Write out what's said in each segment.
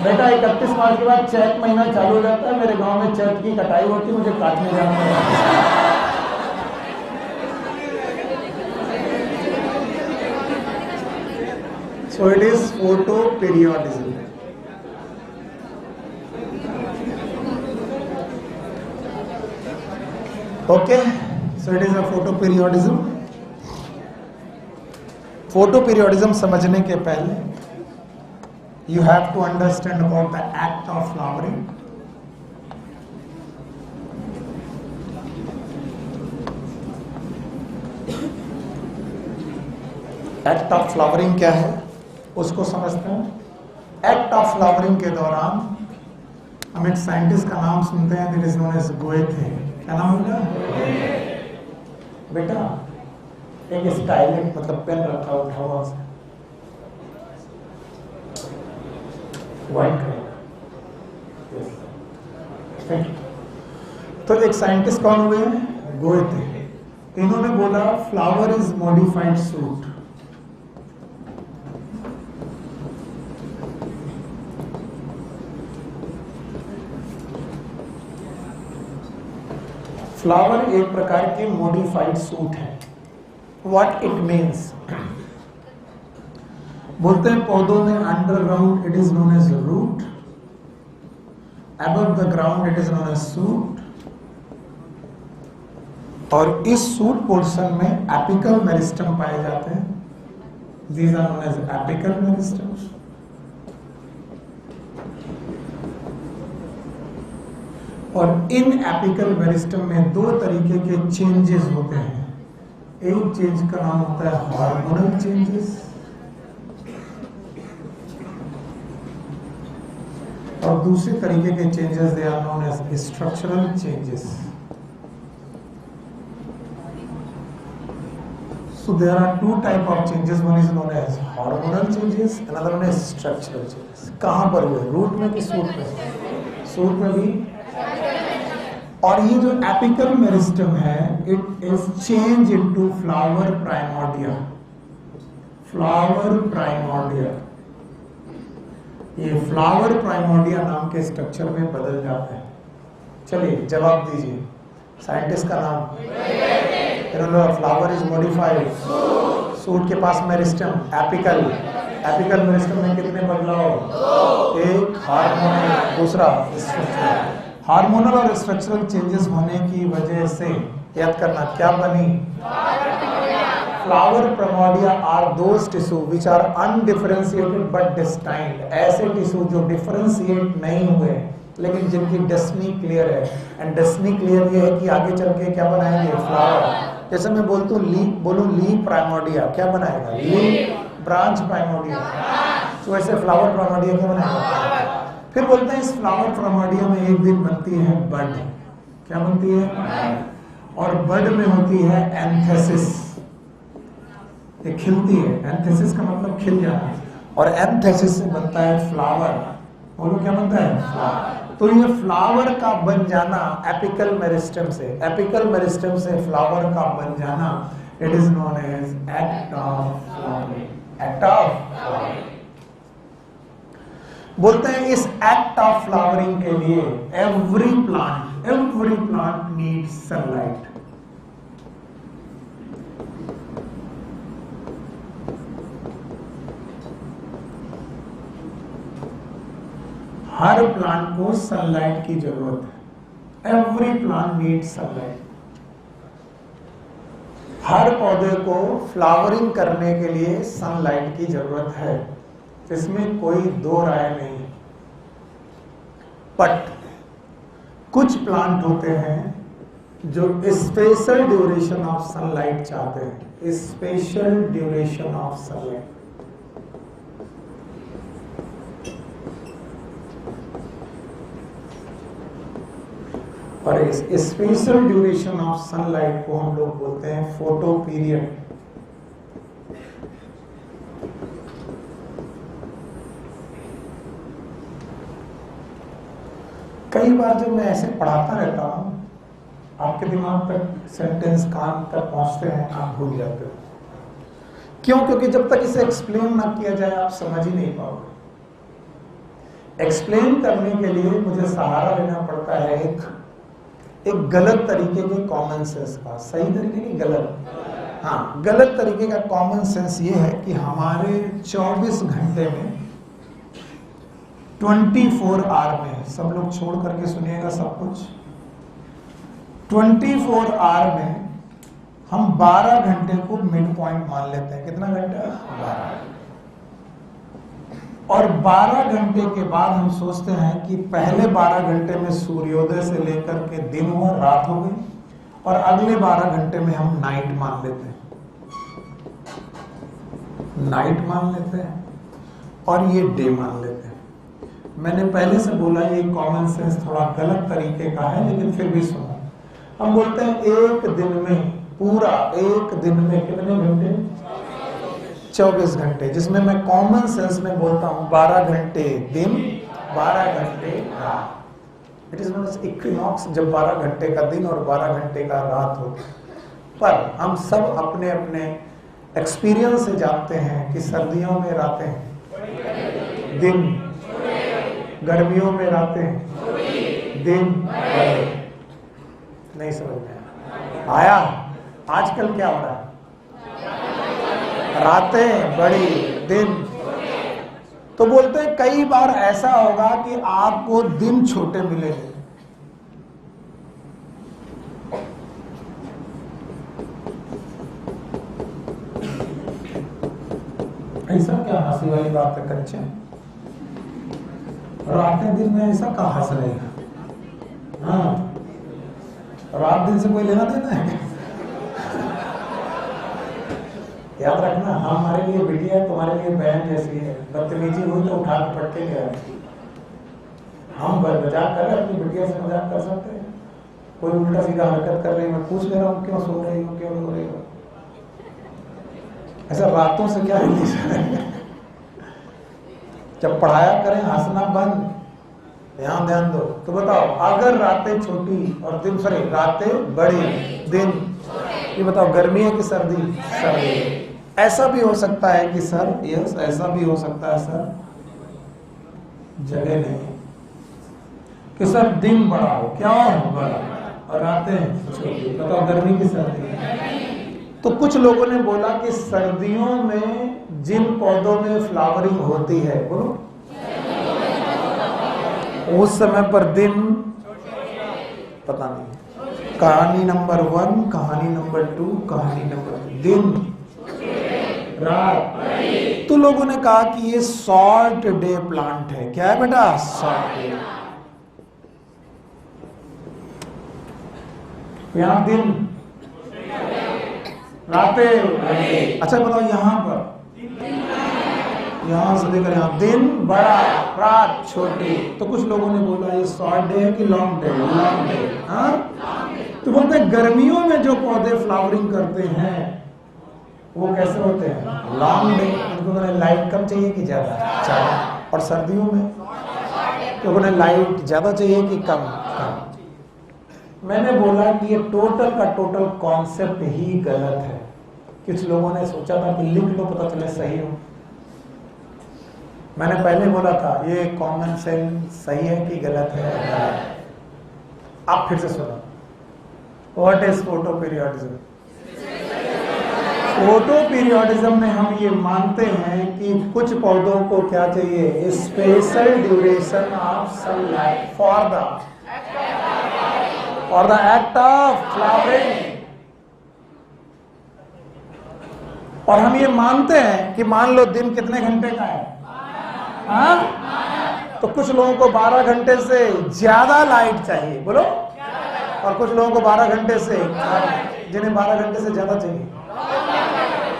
बेटा 31 मार्च के बाद चैत महीना चालू हो जाता है, मेरे गांव में चैत की कटाई होती है, मुझे काटने जाना है। So it is photoperiodism. Okay, so it is a photoperiodism. Photoperiodism समझने के पहले you have to understand about the act of flowering. Act of flowering क्या है उसको समझते हैं। एक्ट ऑफ फ्लावरिंग के दौरान हम एक साइंटिस्ट का नाम सुनते हैं, that is known as Goethe. क्या नाम होगा बेटा? एक स्टाइलेट मतलब पेन रखा उठा हुआ व्हाइट कलर। तो एक साइंटिस्ट कौन हुए? गोएथे। इन्होंने बोला flower is modified shoot. Flower एक प्रकार की मॉडिफाइड सूट है। What it means? बोलते हैं पौधों में underground it is known as root, above the ground it is known as shoot, और इस सूट पोर्शन में एपिकल मेरिस्टम पाए जाते हैं। These are known as apical meristems. और इन एपिकल मेरिस्टम में दो तरीके के चेंजेस होते हैं। एक चेंज का नाम होता है हार्मोनल चेंजेस, और दूसरे तरीके के changes they are known as structural changes. So there are two type of changes, one is known as hormonal changes, another one is structural changes. कहां पर हुए? रूट में कि सूट में? सूट में भी। और ये जो एपिकल मेरिस्टम है it is change into flower primordia. Flower primordia, ये फ्लावर प्राइमोर्डिया नाम के स्ट्रक्चर में बदल जाता है। चलिए जवाब दीजिए, साइंटिस्ट का नाम? फ्लावर इज मॉडिफाइड सूट के पास मेरिस्टम एपिकल। एपिकल मेरिस्टम में कितने बदलाव? एक हार्मोनल, दूसरा स्ट्रक्चरल। हार्मोनल और स्ट्रक्चरल चेंजेस होने की वजह से याद करना क्या बनी? Flower primordia are those tissue which are undifferentiated but distinct. ऐसे टिश्यू जो डिफरेंशिएट नहीं हुए लेकिन जिनकी डेस्टिनी क्लियर है। एंड डेस्टिनी क्लियर ये है कि आगे चल के क्या बनाएंगे? फ्लावर। जैसे मैं बोलता हूँ लीफ, बोलूँ लीफ प्राइमोर्डिया, क्या बनाएगा? लीफ। ब्रांच प्राइमोर्डिया, तो वैसे फ्लावर प्राइमोर्डिया क्या बनाएगा? फिर बोलते हैं इस फ्लावर प्राइमोर्डिया में एक दिन बनती है बड। क्या बनती है? और बड में होती है एंथेसिस, ये खिलती है। एंथेसिस का मतलब खिल जाना, और एंथेसिस से बनता है फ्लावर। बोलो क्या बनता है? फ्लावर। तो ये फ्लावर का बन जाना एपिकल मेरिस्टम से, एपिकल मेरिस्टम से फ्लावर का बन जाना, it is known as act of flowering. Act of flowering बोलते हैं। इस एक्ट ऑफ फ्लावरिंग के लिए एवरी प्लांट नीड्स सनलाइट। हर प्लांट को सनलाइट की जरूरत है। Every plant needs sunlight. हर पौधे को फ्लावरिंग करने के लिए सनलाइट की जरूरत है, इसमें कोई दो राय नहीं। बट कुछ प्लांट होते हैं जो स्पेशल ड्यूरेशन ऑफ सनलाइट चाहते हैं। Special duration of sunlight. और इस स्पेशल ड्यूरेशन ऑफ सनलाइट को हम लोग बोलते हैं फोटो पीरियड। कई बार जब मैं ऐसे पढ़ाता रहता हूं, आपके दिमाग तक सेंटेंस कान तक पहुंचते हैं, आप भूल जाते हो। क्यों? क्योंकि जब तक इसे एक्सप्लेन ना किया जाए आप समझ ही नहीं पाओगे। एक्सप्लेन करने के लिए मुझे सहारा लेना पड़ता है एक गलत तरीके के कॉमन सेंस का। सही तरीके की गलत, हाँ गलत तरीके का कॉमन सेंस ये है कि हमारे 24 घंटे में 24 आवर में, सब लोग छोड़ करके सुनिएगा सब कुछ, 24 आवर में हम 12 घंटे को मिड पॉइंट मान लेते हैं। कितना घंटा? 12। और 12 घंटे के बाद हम सोचते हैं कि पहले 12 घंटे में सूर्योदय से लेकर के दिन हुआ, रात हो गई, और अगले 12 घंटे में हम नाइट मान लेते हैं, नाइट मान लेते हैं, और ये डे मान लेते हैं। मैंने पहले से बोला ये कॉमन सेंस थोड़ा गलत तरीके का है, लेकिन फिर भी सुनो। हम बोलते हैं एक दिन में, पूरा एक दिन में कितने घंटे? 24 घंटे, जिसमें मैं कॉमन सेंस में बोलता हूं 12 घंटे दिन, 12 घंटे रात। It is known as equinox, जब 12 घंटे का दिन और 12 घंटे का रात हो। पर हम सब अपने अपने एक्सपीरियंस से जानते हैं कि सर्दियों में रातें दिन, गर्मियों में रातें दिन। नहीं समझ में आया? आजकल क्या हो रहा है? रातें बड़ी, दिन। तो बोलते हैं कई बार ऐसा होगा कि आपको दिन छोटे मिलेंगे। ऐसा क्या हंसी वाली बात है कच्चे? रातें दिन में ऐसा कहाँ हंस रहे हैं? हाँ, रात दिन से कोई लेना देना है? याद रखना, हमारे लिए बिटिया तुम्हारे लिए बहन जैसी है। बदतमीजी हुई तो उठा के पटके गया। हम मजाक कर रहे हैं, अपनी बिटिया से मजाक कर सकते हैं? कोई उल्टा सीधा हरकत कर रही है, मैं पूछ ले रहा हूँ क्यों सो रही हो, क्यों रो रही हो? ऐसा रातों से क्या रिलेशन है? जब पढ़ाया करें हंसना बंद, ध्यान दो। तो बताओ, अगर रातें छोटी और दिन, सॉरी रातें बड़ी दिन, ये बताओ गर्मी है कि सर्दी? सर्दी। ऐसा भी हो सकता है कि सर, यस ऐसा भी हो सकता है सर, जगह नहीं कि सर दिन बड़ा हो, क्या हो बड़ा, और रातें छोटी। बताओ गर्मी की सर्दी? तो कुछ लोगों ने बोला कि सर्दियों में जिन पौधों में फ्लावरिंग होती है, बोलो, उस समय पर दिन पता नहीं। कहानी नंबर 1, कहानी नंबर 2, कहानी नंबर 3, दिन रात। तो लोगों ने कहा कि ये शॉर्ट डे प्लांट है। क्या है बेटा? Short day. यहां दिन, रातें। अच्छा बताओ, यहां पर, यहां से लेकर यहां दिन बड़ा, रात छोटी। तो कुछ लोगों ने बोला ये शॉर्ट डे है कि लॉन्ग डे? Long day. हाँ, तो बोलते हैं गर्मियों में जो पौधे फ्लावरिंग करते हैं वो कैसे होते हैं? Long day. उनको लाइट कम चाहिए कि ज्यादा? ज्यादा। और सर्दियों में तो उन्हें लाइट ज्यादा चाहिए कि कम? कम। मैंने बोला कि ये टोटल का टोटल कॉन्सेप्ट ही गलत है। कुछ लोगों ने सोचा था कि लिख लो पता चले सही हो। मैंने पहले बोला था ये कॉमन सेंस सही है कि गलत है? आप फिर से सुनो। What is photo periodism? Photo periodism में हम ये मानते हैं कि कुछ पौधों को क्या चाहिए? Special duration of sunlight for the act of flowering. और हम ये मानते हैं कि मान लो दिन कितने घंटे का है? हाँ? तो कुछ लोगों को 12 घंटे से ज्यादा लाइट चाहिए, बोलो, और कुछ लोगों को 12 घंटे से, जिन्हें 12 घंटे से ज्यादा चाहिए,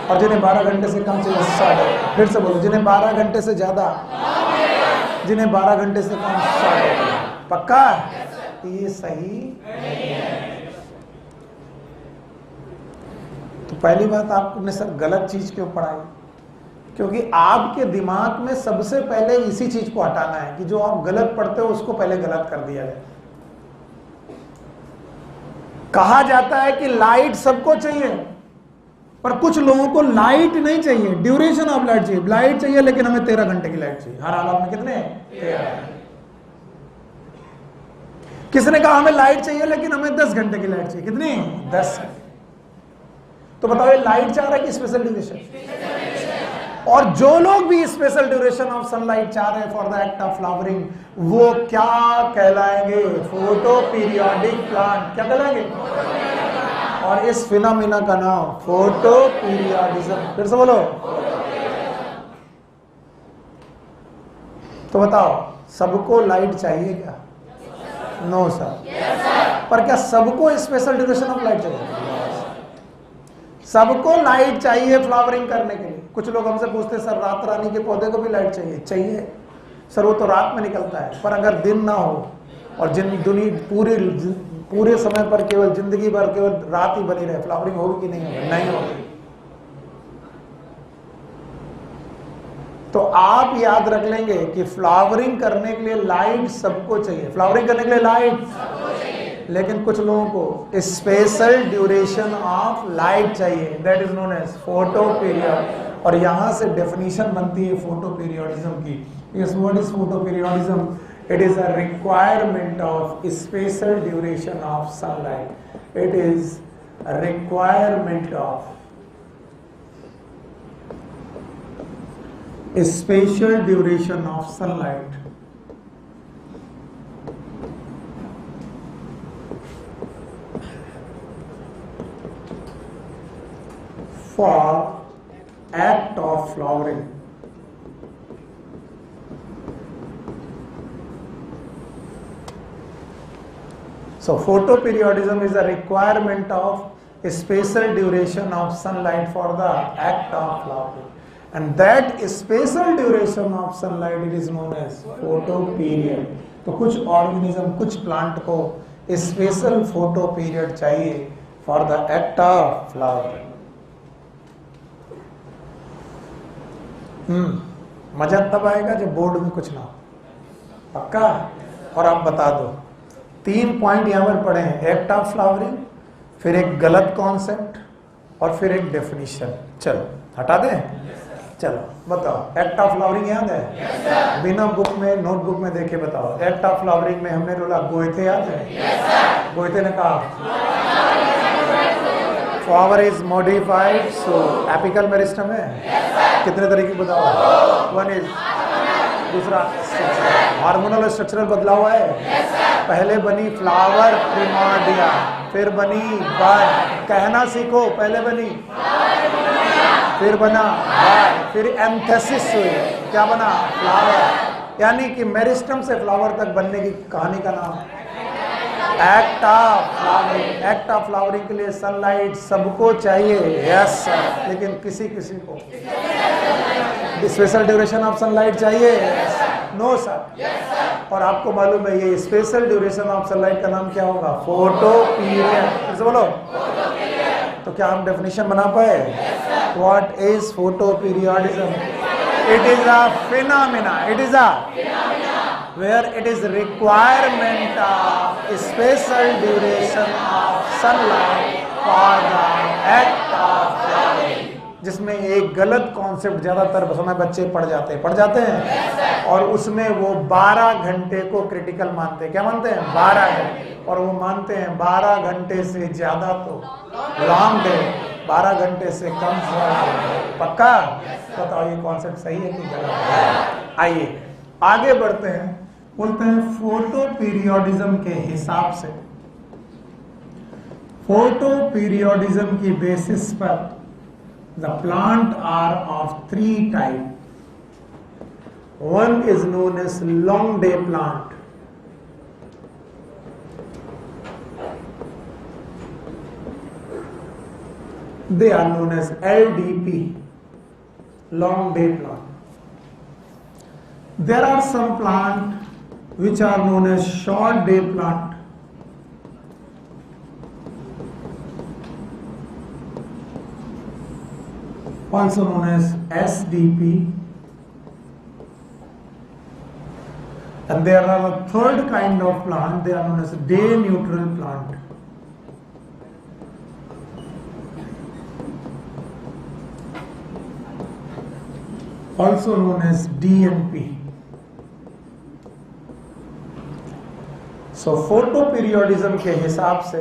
और जिन्हें 12 घंटे से कम चाहिए। साढ़े, फिर से बोलो, जिन्हें 12 घंटे से ज्यादा, जिन्हें 12 घंटे से कम, साढ़े। पक्का? ये सही नहीं है। तो पहली बात आपने सर गलत चीज क्यों पढ़ाई? क्योंकि आपके दिमाग में सबसे पहले इसी चीज को हटाना है कि जो आप गलत पढ़ते हो उसको पहले गलत कर दिया जाए। कहा जाता है कि लाइट सबको चाहिए, पर कुछ लोगों को लाइट नहीं चाहिए, ड्यूरेशन ऑफ लाइट चाहिए, लाइट चाहिए लेकिन हमें 13 घंटे की लाइट चाहिए हर हालत में। कितने? 13। किसने कहा हमें लाइट चाहिए लेकिन हमें 10 घंटे की लाइट चाहिए? कितनी? 10। तो बताओ ये लाइट चाह रहा है कि स्पेशल ड्यूरेशन? और जो लोग भी स्पेशल ड्यूरेशन ऑफ सनलाइट चाह रहे हैं for the act of flowering, वो क्या कहलाएंगे? Photoperiodic plant. क्या कहलाएंगे? और इस फिनोमिना का नाम फोटो पीरियोडिज्म। फिर से बोलो। तो बताओ सबको लाइट चाहिए क्या? No sir. पर क्या सबको स्पेशल ड्यूरेशन ऑफ लाइट चाहिए? सबको लाइट चाहिए फ्लावरिंग करने के लिए। कुछ लोग हमसे पूछते हैं सर रात रानी के पौधे को भी लाइट चाहिए? चाहिए सर, वो तो रात में निकलता है, पर अगर दिन ना हो और पूरे समय पर केवल जिंदगी भर केवल रात ही बनी रहे, फ्लावरिंग होगी कि नहीं होगी? नहीं होगी। तो आप याद रख लेंगे कि फ्लावरिंग करने के लिए लाइट सबको चाहिए, फ्लावरिंग करने के लिए लाइट सबको चाहिए, लेकिन कुछ लोगों को स्पेशल ड्यूरेशन ऑफ लाइट चाहिए, that is known as photoperiod. और यहां से डेफिनेशन बनती है फोटो पीरियोडिज्म की। Yes, what is photoperiodism? It is a requirement of spatial duration of sunlight. It is a requirement of spatial duration of sunlight for act of flowering. So photoperiodism is a requirement of a spatial duration of sunlight for the act of flowering, and that spatial duration of sunlight it is known as photoperiod. तो कुछ organism, कुछ plant को special photo period चाहिए for the act of flowering. मजा तब आएगा जब board में कुछ ना हो। पक्का? और आप बता दो 3 पॉइंट यहां पर पढ़े हैं, एक्ट ऑफ फ्लावरिंग, फिर एक गलत कॉन्सेप्ट और फिर एक डेफिनेशन। चलो हटा दें? चलो बताओ एक्ट ऑफ फ्लावरिंग याद है? yes, बिना बुक में नोटबुक में देखे बताओ। एक्ट ऑफ फ्लावरिंग में हमने बोला गोयथे याद है? yes, गोयथे ने कहा flower is modified so apical meristem है। yes, कितने तरीके बताओ? 1 इज, दूसरा हार्मोनल स्ट्रक्चरल बदलाव है। yes, पहले बनी फ्लावर प्रिमोर्डिया, फिर बनी बड। कहना सीखो, पहले बनी फिर बना बड, फिर एंथेसिस हुई, क्या बना? फ्लावर। यानी कि मेरिस्टम से फ्लावर तक बनने की कहानी का नाम act of flowering. Act of flowering के लिए सनलाइट सबको चाहिए, यस सर, लेकिन किसी किसी को स्पेशल ड्यूरेशन ऑफ सनलाइट चाहिए, नो सर। और आपको मालूम है ये स्पेशल ड्यूरेशन ऑफ सनलाइट का नाम क्या होगा? Photo period. फिर बोलो। तो क्या हम डेफिनेशन बना पाए? What is photo periodism? It is a phenomena, it is a where it is requirement of special duration of sunlight for the act of flowering, जिसमें एक गलत कॉन्सेप्ट ज्यादातर समय बच्चे पढ़ जाते हैं और उसमें वो 12 घंटे को क्रिटिकल मानते हैं। क्या मानते हैं? 12 घंटे। और वो मानते हैं 12 घंटे से ज्यादा तो लॉन्ग डे, 12 घंटे से कम पक्का? बताओ ये कॉन्सेप्ट सही है कि गलत? आइए आगे बढ़ते हैं। बोलते हैं फोटो पीरियोडिज्म के हिसाब से, फोटो पीरियोडिज्म की बेसिस पर the plant are of 3 type. 1 is known as long day plant, they are known as LDP, long day plant. There are some plant which are known as short day plant. Also known as SDP. And there are a third kind of plant, they are known as day neutral plant. also known as DNP. So photo periodism के हिसाब से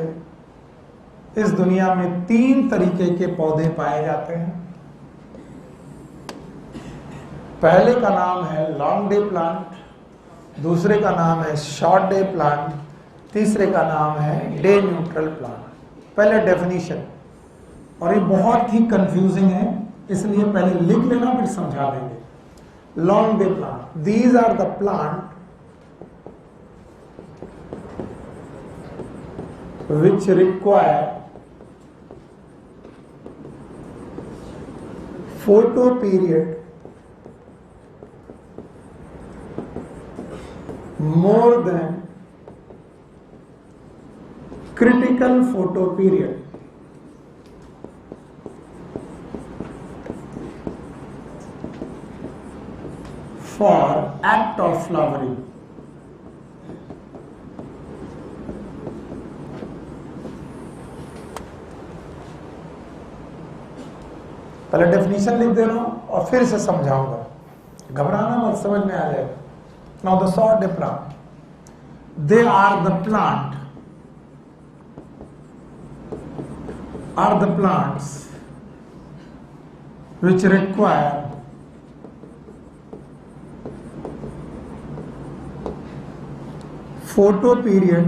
इस दुनिया में 3 तरीके के पौधे पाए जाते हैं। पहले का नाम है लॉन्ग डे प्लांट, दूसरे का नाम है शॉर्ट डे प्लांट, तीसरे का नाम है डे न्यूट्रल प्लांट। पहले डेफिनेशन, और ये बहुत ही कंफ्यूजिंग है, इसलिए पहले लिख लेना फिर समझा देंगे। Long day plant, these are the plant which require photo period more than critical photo period for act of flowering. पहले डेफिनेशन लिख दे रहा हूं और फिर से समझाऊंगा, घबराना मत, समझ में आ जाएगा। Now the short day plant, they are the plants which require photo period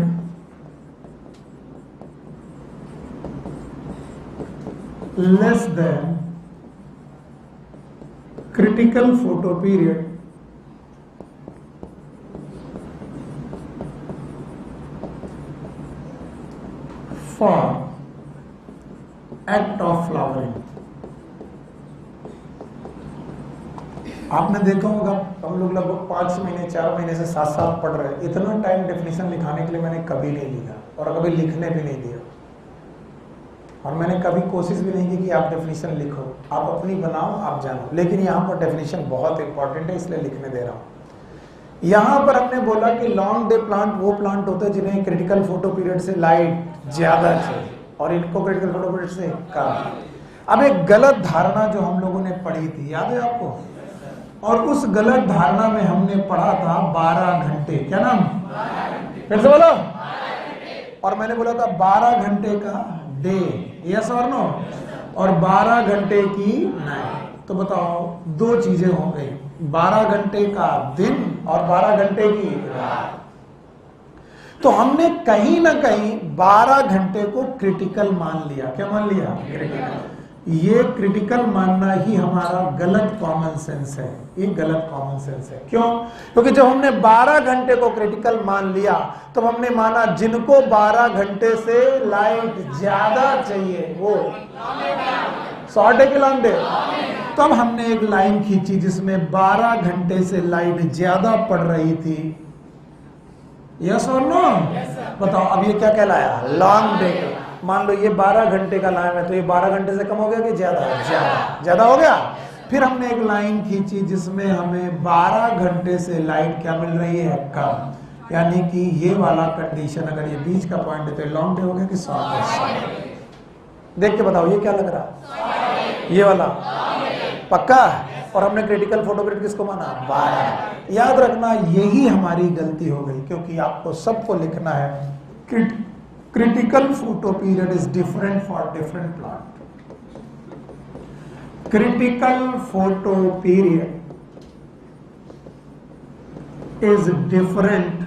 less than critical photo period for act of flowering. आपने देखा होगा हम लोग लगभग 5 महीने 4 महीने से साथ पढ़ रहे हैं। इतना टाइम डेफिनेशन लिखाने के लिए मैंने कभी नहीं लिखा और कभी लिखने भी नहीं दिया, और मैंने कभी कोशिश भी नहीं की कि आप डेफिनेशन लिखो, आप अपनी बनाओ, आप जानो। लेकिन यहाँ पर डेफिनेशन बहुत इंपॉर्टेंट है, इसलिए लिखने दे रहा हूँ। यहाँ पर हमने बोला कि लॉन्ग डे प्लांट वो प्लांट होते हैं जिन्हें क्रिटिकल फोटो पीरियड से लाइट ज्यादा चाहिए और इनको क्रिटिकल फोटो पीरियड से कम। अब एक गलत धारणा जो हम लोगों ने पढ़ी थी, याद है आपको? और उस गलत धारणा में हमने पढ़ा था 12 घंटे। क्या नाम? फिर से बोलो। और मैंने बोला था 12 घंटे का डे, यस और नो, और 12 घंटे की नाइट। तो बताओ, 2 चीजें हो गई, 12 घंटे का दिन और 12 घंटे की रात। तो हमने कहीं ना कहीं 12 घंटे को क्रिटिकल मान लिया। क्या मान लिया? क्रिटिकल। ये क्रिटिकल मानना ही हमारा गलत कॉमन सेंस है, ये गलत कॉमन सेंस है। क्यों? क्योंकि जब हमने 12 घंटे को क्रिटिकल मान लिया तो हमने माना जिनको 12 घंटे से लाइट ज्यादा चाहिए वो शॉर्ट डे के लॉन्ग डे। तब हमने एक लाइन खींची जिसमें 12 घंटे से लाइट ज्यादा पड़ रही थी। यस और नो? बताओ, अब ये क्या कहलाया? Long day. मान लो ये 12 घंटे का लाइन है, तो ये 12 घंटे से कम हो गया कि ज्यादा हो गया। फिर हमने एक लाइन खींची जिसमें हमें 12 घंटे से लाइट क्या मिल रही है? कम। यानी कि ये वाला कंडीशन, अगर ये बीच का पॉइंट है तो लॉन्ग डे हो गया कि शॉर्ट डे? देख के बताओ ये क्या लग रहा? ये वाला पक्का? और हमने क्रिटिकल फोटो पीरियड किसको माना? 12। याद रखना, यही हमारी गलती हो गई, क्योंकि आपको सबको लिखना है critical photo period is different for different plant. Critical photo period is different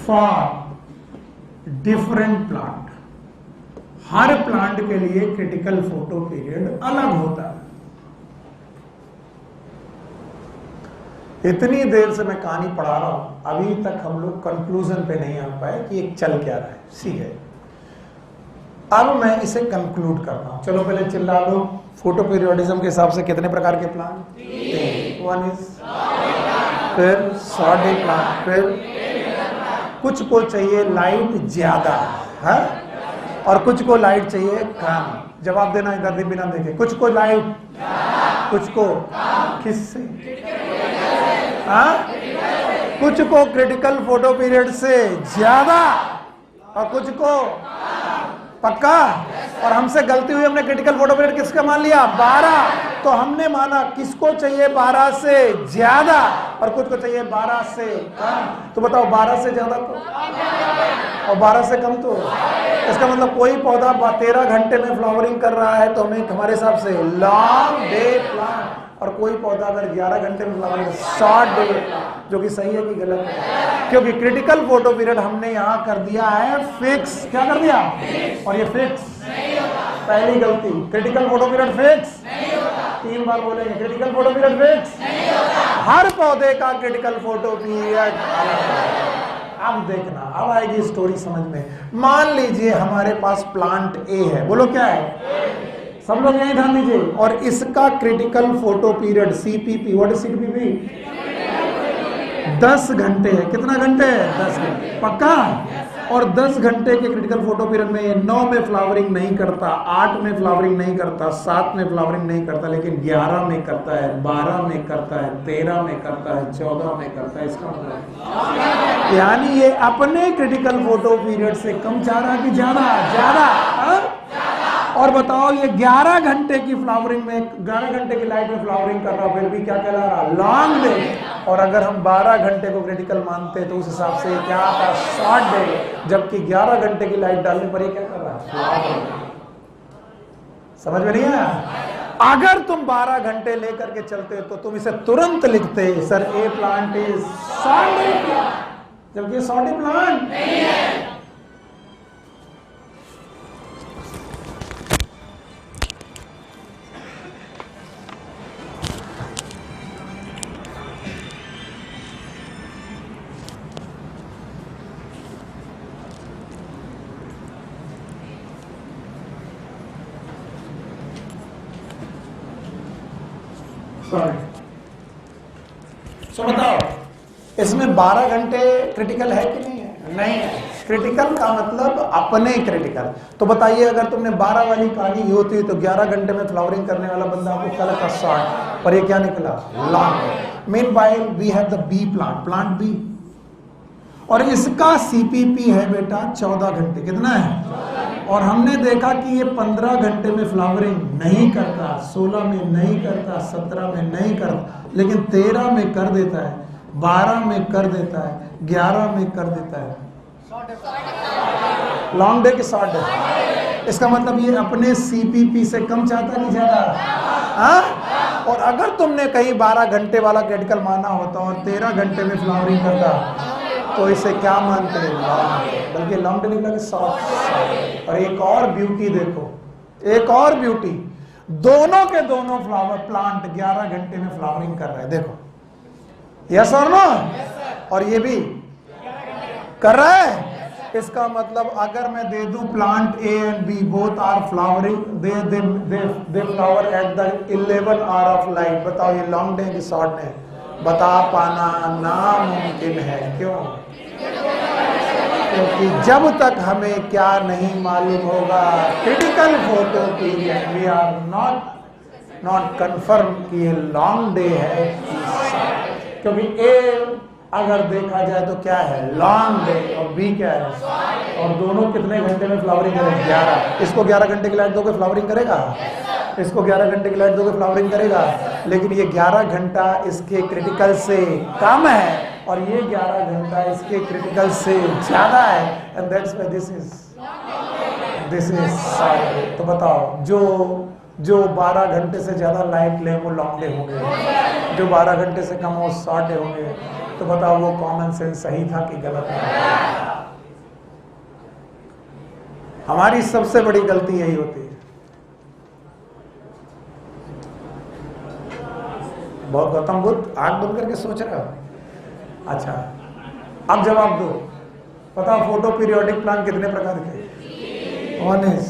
for different plant. Her plant के लिए क्रिटिकल फोटो पीरियड अलग होता है। इतनी देर से मैं कहानी पढ़ा रहा हूं, अभी तक हम लोग कंक्लूजन पे नहीं आ पाए कि एक चल क्या रहा है। सी है, अब मैं इसे कंक्लूड करता हूं। चलो पहले चिल्ला लो, फोटो पीरियोडिज्म के हिसाब से कितने प्रकार के प्लांट? 1 इज, फिर शॉर्ट डे प्लांट, फिर कुछ को चाहिए लाइट ज्यादा, है, और कुछ को लाइट चाहिए कम। जवाब देना इधर बिना देखे। कुछ को लाइट, कुछ को किससे? कुछ को क्रिटिकल फोटो पीरियड से ज्यादा और कुछ को पक्का और हमसे गलती हुई, हमने क्रिटिकल फोटो पीरियड किसका मान लिया? 12। तो हमने माना किसको चाहिए 12 से ज्यादा और कुछ को चाहिए 12 से कम। तो बताओ 12 से ज्यादा तो और 12 से कम तो इसका मतलब कोई पौधा 13 घंटे में फ्लावरिंग कर रहा है तो हमें हमारे हिसाब से लॉन्ग डे प्लांट, और कोई पौधा अगर 11 घंटे में फ्लावरिंग शॉर्ट डे, जो कि सही है कि गलत है? क्योंकि क्रिटिकल फोटो पीरियड हमने यहाँ कर दिया है फिक्स। क्या कर दिया? और ये फिक्स पहली गलती। क्रिटिकल फोटो पीरियड फिक्स 3 बार बोलेंगे, क्रिटिकल फोटो पीरियड फिक्स। हर पौधे का क्रिटिकल फोटो पीरियड अलग है। अब देखना, अब आएगी स्टोरी समझ में। मान लीजिए हमारे पास प्लांट ए है, बोलो क्या है? सब लोग यही ध्यान दीजिए। और इसका critical photo period CPP, what is CPP? 10 घंटे है। कितना घंटे है? 10 घंटे पक्का। और 10 घंटे के क्रिटिकल फोटो पीरियड में 9 में फ्लावरिंग नहीं करता, 8 में फ्लावरिंग नहीं करता, 7 में फ्लावरिंग नहीं करता, लेकिन 11 में करता है, 12 में करता है, 13 में करता है, 14 में करता है। इसका मतलब यानी ये अपने क्रिटिकल फोटो पीरियड से कम चाह रहा है कि ज्यादा? ज्यादा। और बताओ ये 11 घंटे की फ्लावरिंग में, 11 घंटे की लाइट में फ्लावरिंग कर रहा, फिर भी क्या कहला रहा? Long day. और अगर हम 12 घंटे को क्रिटिकल मानते तो उस हिसाब से क्या आता? Short day. जबकि 11 घंटे की लाइट डालने पर ये क्या कर रहा है? समझ में नहीं आया? अगर तुम 12 घंटे लेकर के चलते तो तुम इसे तुरंत लिखते, sir A plant is short day plant, जबकि शॉर्ट डे प्लांट नहीं है। सो बताओ इसमें 12 घंटे क्रिटिकल है कि नहीं है? नहीं है। क्रिटिकल का मतलब अपने क्रिटिकल। तो बताइए अगर तुमने 12 वाली कहानी होती तो 11 घंटे में फ्लावरिंग करने वाला बंदा आपको क्या लगता? शॉर्ट। पर ये क्या निकला? Long. Meanwhile we have the B plant, plant B, और इसका सीपीपी है बेटा 14 घंटे। कितना है? और हमने देखा कि ये 15 घंटे में फ्लावरिंग नहीं करता, 16 में नहीं करता, 17 में नहीं करता, लेकिन 13 में कर देता है, 12 में कर देता है, 11 में कर देता है। लॉन्ग डे की शॉर्ट डे। इसका मतलब ये अपने सीपीपी से कम चाहता नहीं ज्यादा? हाँ। और अगर तुमने कहीं 12 घंटे वाला क्रिटिकल माना होता और 13 घंटे में फ्लावरिंग करता तो इसे क्या मानते हैं? लॉन्ग। बल्कि लॉन्ग डे निकला कि शॉर्ट। और एक और ब्यूटी देखो, एक और ब्यूटी, दोनों के दोनों फ्लावर प्लांट 11 घंटे में फ्लावरिंग कर रहे हैं। देखो, यस और नो? और ये भी कर रहा है। इसका मतलब अगर मैं दे दूं plant A and B both are flowering, they flower at the 11 hour of light, बताओ ये लॉन्ग डे की शॉर्ट डे? बता पाना नामुमकिन है। क्यों? क्योंकि जब तक हमें क्या नहीं मालूम होगा critical photoperiod, we are not confirm कि ये लॉन्ग डे है। क्योंकि ए अगर देखा जाए तो क्या है? लॉन्ग डे, और बी क्या है? और दोनों कितने घंटे में फ्लावरिंग करेंगे? 11। इसको 11 घंटे की लाइट दोगे फ्लावरिंग करेगा? इसको 11 घंटे की लाइट दोगे फ्लावरिंग करेगा? लेकिन ये 11 घंटा इसके क्रिटिकल से कम है और ये 11 घंटा इसके क्रिटिकल से ज्यादा है, and that's why this is short. तो बताओ जो 12 घंटे से ज्यादा लाइट ले वो लॉन्ग डे होंगे, जो 12 घंटे से कम वो शॉर्ट डे होंगे। तो बताओ वो कॉमन सेंस सही था कि गलत था? हमारी सबसे बड़ी गलती यही होती है। बहुत गौतम बुद्ध आंख बंद करके सोच रहे हो? अच्छा, अब जवाब दो। बताओ फोटो पीरियोडिक प्लांट कितने प्रकार के? 1 is,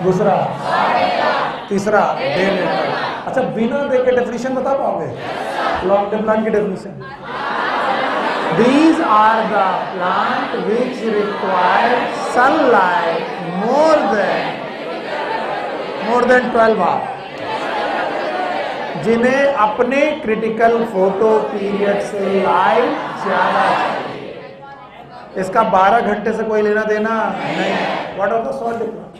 दूसरा, तीसरा डे लेटर। अच्छा, बिना दे के डेफिनेशन बता पाओगे लॉन्ग डे प्लांट की definition? These are the plant which require sunlight more than 12 hours, जिन्हें अपने क्रिटिकल फोटो पीरियड से लाइट ज्यादा चाहिए। इसका 12 घंटे से कोई लेना देना नहीं। What are the short day plant?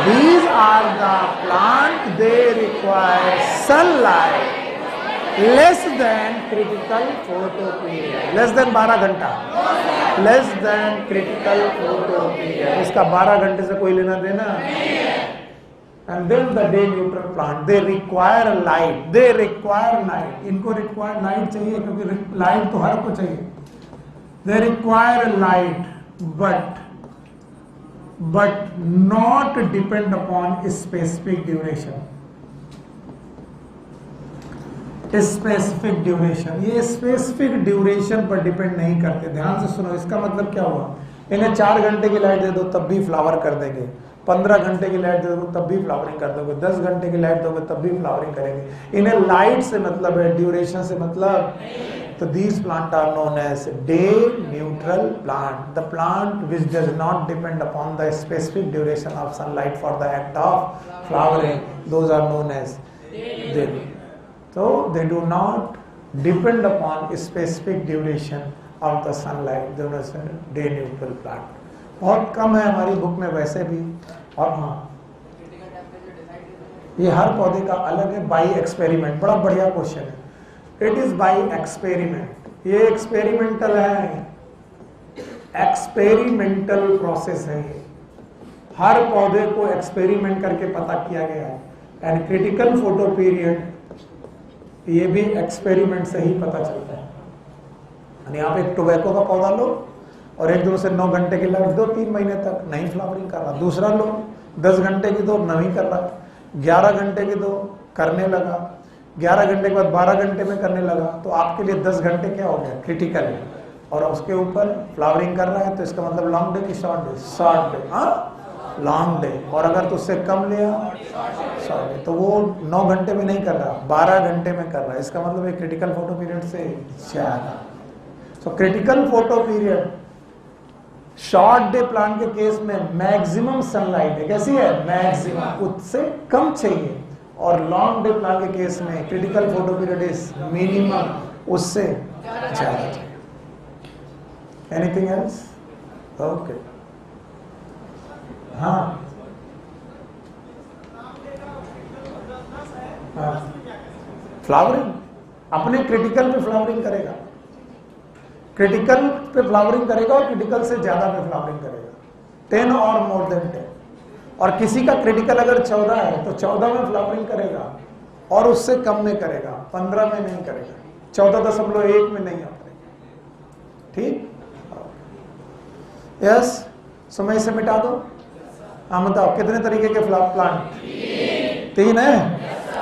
These are the plant, they require sunlight less than critical photo period. Less than 12 घंटा, less than critical photo period. इसका 12 घंटे से कोई लेना देना. And then the day neutral plant, they require light, they require light. इनको require light चाहिए क्योंकि light तो हर को चाहिए. They require light, but not depend upon specific duration. Specific duration, ये स्पेसिफिक ड्यूरेशन पर डिपेंड नहीं करते. ध्यान से सुनो, इसका मतलब क्या हुआ? इन्हें 4 घंटे की लाइट दे दो तब भी फ्लावर कर देंगे, 15 घंटे की लाइट दे दो तब भी फ्लावरिंग कर दोगे, 10 घंटे की लाइट दोगे तब भी फ्लावरिंग करेंगे. इन्हें लाइट से मतलब है, ड्यूरेशन से मतलब. तो these plant are known as day neutral plant, the plant which does not depend upon the specific duration of sunlight for the act of flowering. Those are known as day. So they do not depend upon specific duration of the sunlight. Those are day neutral plant. बहुत कम है हमारी book में वैसे भी. और हाँ, ये हर पौधे का अलग है. बाई एक्सपेरिमेंट, बड़ा बढ़िया क्वेश्चन है. It is by experiment. ये एक्सपेरिमेंटल है, एक्सपेरिमेंटल प्रोसेस है. हर पौधे को एक्सपेरिमेंट करके पता किया गया है. एंड क्रिटिकल फोटो पीरियड ये भी एक्सपेरिमेंट से ही पता चलता है. यानी आप एक टोबैको का पौधा लो और 1 से 9 घंटे की लाइट दो, 3 महीने तक नहीं फ्लावरिंग कर रहा. दूसरा लो, 10 घंटे की दो, नहीं कर रहा. 11 घंटे की दो, करने लगा. 11 घंटे के बाद 12 घंटे में करने लगा. तो आपके लिए 10 घंटे क्या हो गया? क्रिटिकल है. और उसके ऊपर फ्लावरिंग कर रहा है, तो इसका मतलब लॉन्ग डे की शॉर्ट डे? Short day. हाँ, लॉन्ग डे. और अगर तो उससे कम लिया शॉर्ट डे, तो वो 9 घंटे में नहीं कर रहा, 12 घंटे में कर रहा है. इसका मतलब एक क्रिटिकल फोटो पीरियड से ज्यादा. So critical photo period short day plant के केस में मैक्सिमम सनलाइट है. कैसी है? मैक्सिमम, उससे कम चाहिए. और लॉन्ग डे प्लांट के केस में critical photo period is minimum, उससे ज्यादा चाहिए. Anything else? ओके. हाँ, फ्लावरिंग अपने क्रिटिकल पे फ्लावरिंग करेगा. क्रिटिकल पे फ्लावरिंग करेगा और क्रिटिकल से ज्यादा पे फ्लावरिंग करेगा. 10 और मोर देन 10. और किसी का क्रिटिकल अगर 14 है तो 14 में फ्लावरिंग करेगा और उससे कम में करेगा, 15 में नहीं करेगा, 14.1 में नहीं करेगा. ठीक? यस. सो मैं इसे मिटा दो. हाँ बताओ, कितने तरीके के प्लांट? 3 है.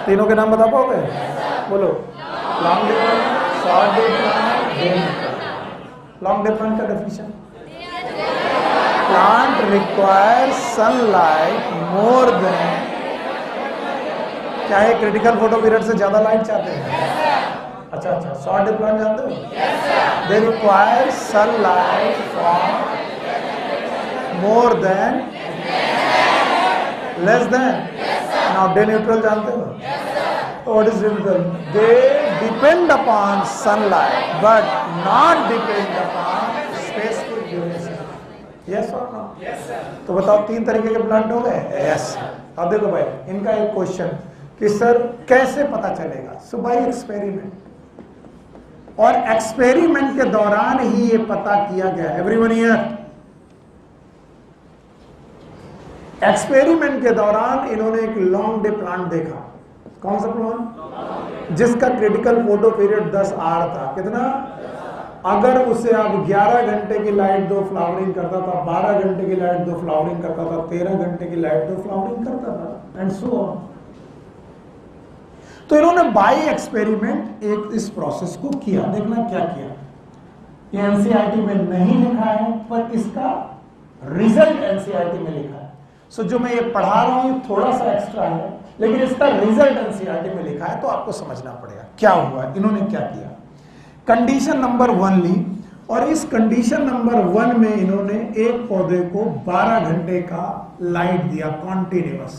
तीनों के नाम बता पाओगे? बोलो. Long day plant, short day plant, day plant. Long day plant का definition, plant requires sunlight more than. क्या है? क्रिटिकल फोटो पीरियड से ज्यादा लाइट चाहते हैं? अच्छा. शॉर्ट डे प्लांट जानते हो? They require sunlight for more than, less than. Now day neutral जानते हो? What is neutral? They depend upon sunlight, but not depend upon specific duration. Yes or no? Yes sir. तो बताओ, 3 तरीके के plant हो गए? Yes. अब देखो भाई, इनका एक क्वेश्चन कि सर कैसे पता चलेगा? सो बाय एक्सपेरिमेंट. और एक्सपेरिमेंट के दौरान ही ये पता किया गया. Everyone here? एक्सपेरिमेंट के दौरान इन्होंने एक लॉन्ग डे प्लांट देखा. कौन सा प्लांट? जिसका क्रिटिकल फोटो पीरियड 10 आवर था. कितना? अगर उसे आप 11 घंटे की लाइट दो, फ्लावरिंग करता था. 12 घंटे की लाइट दो, फ्लावरिंग करता था. 13 घंटे की लाइट दो, फ्लावरिंग करता था. And so on. तो इन्होंने बाय एक्सपेरिमेंट एक इस प्रोसेस को किया. देखना क्या किया. ये एनसीईआरटी में नहीं लिखा है, पर इसका रिजल्ट एनसीईआरटी में लिखा है. सो जो मैं ये पढ़ा रहा हूं, ये थोड़ा सा एक्स्ट्रा है, लेकिन इसका रिजल्ट एनसीईआरटी में लिखा है, तो आपको समझना पड़ेगा क्या हुआ. इन्होंने क्या किया? कंडीशन नंबर 1 ली, और इस कंडीशन नंबर 1 में इन्होंने एक पौधे को 12 घंटे का लाइट दिया कॉन्टिन्यूअस.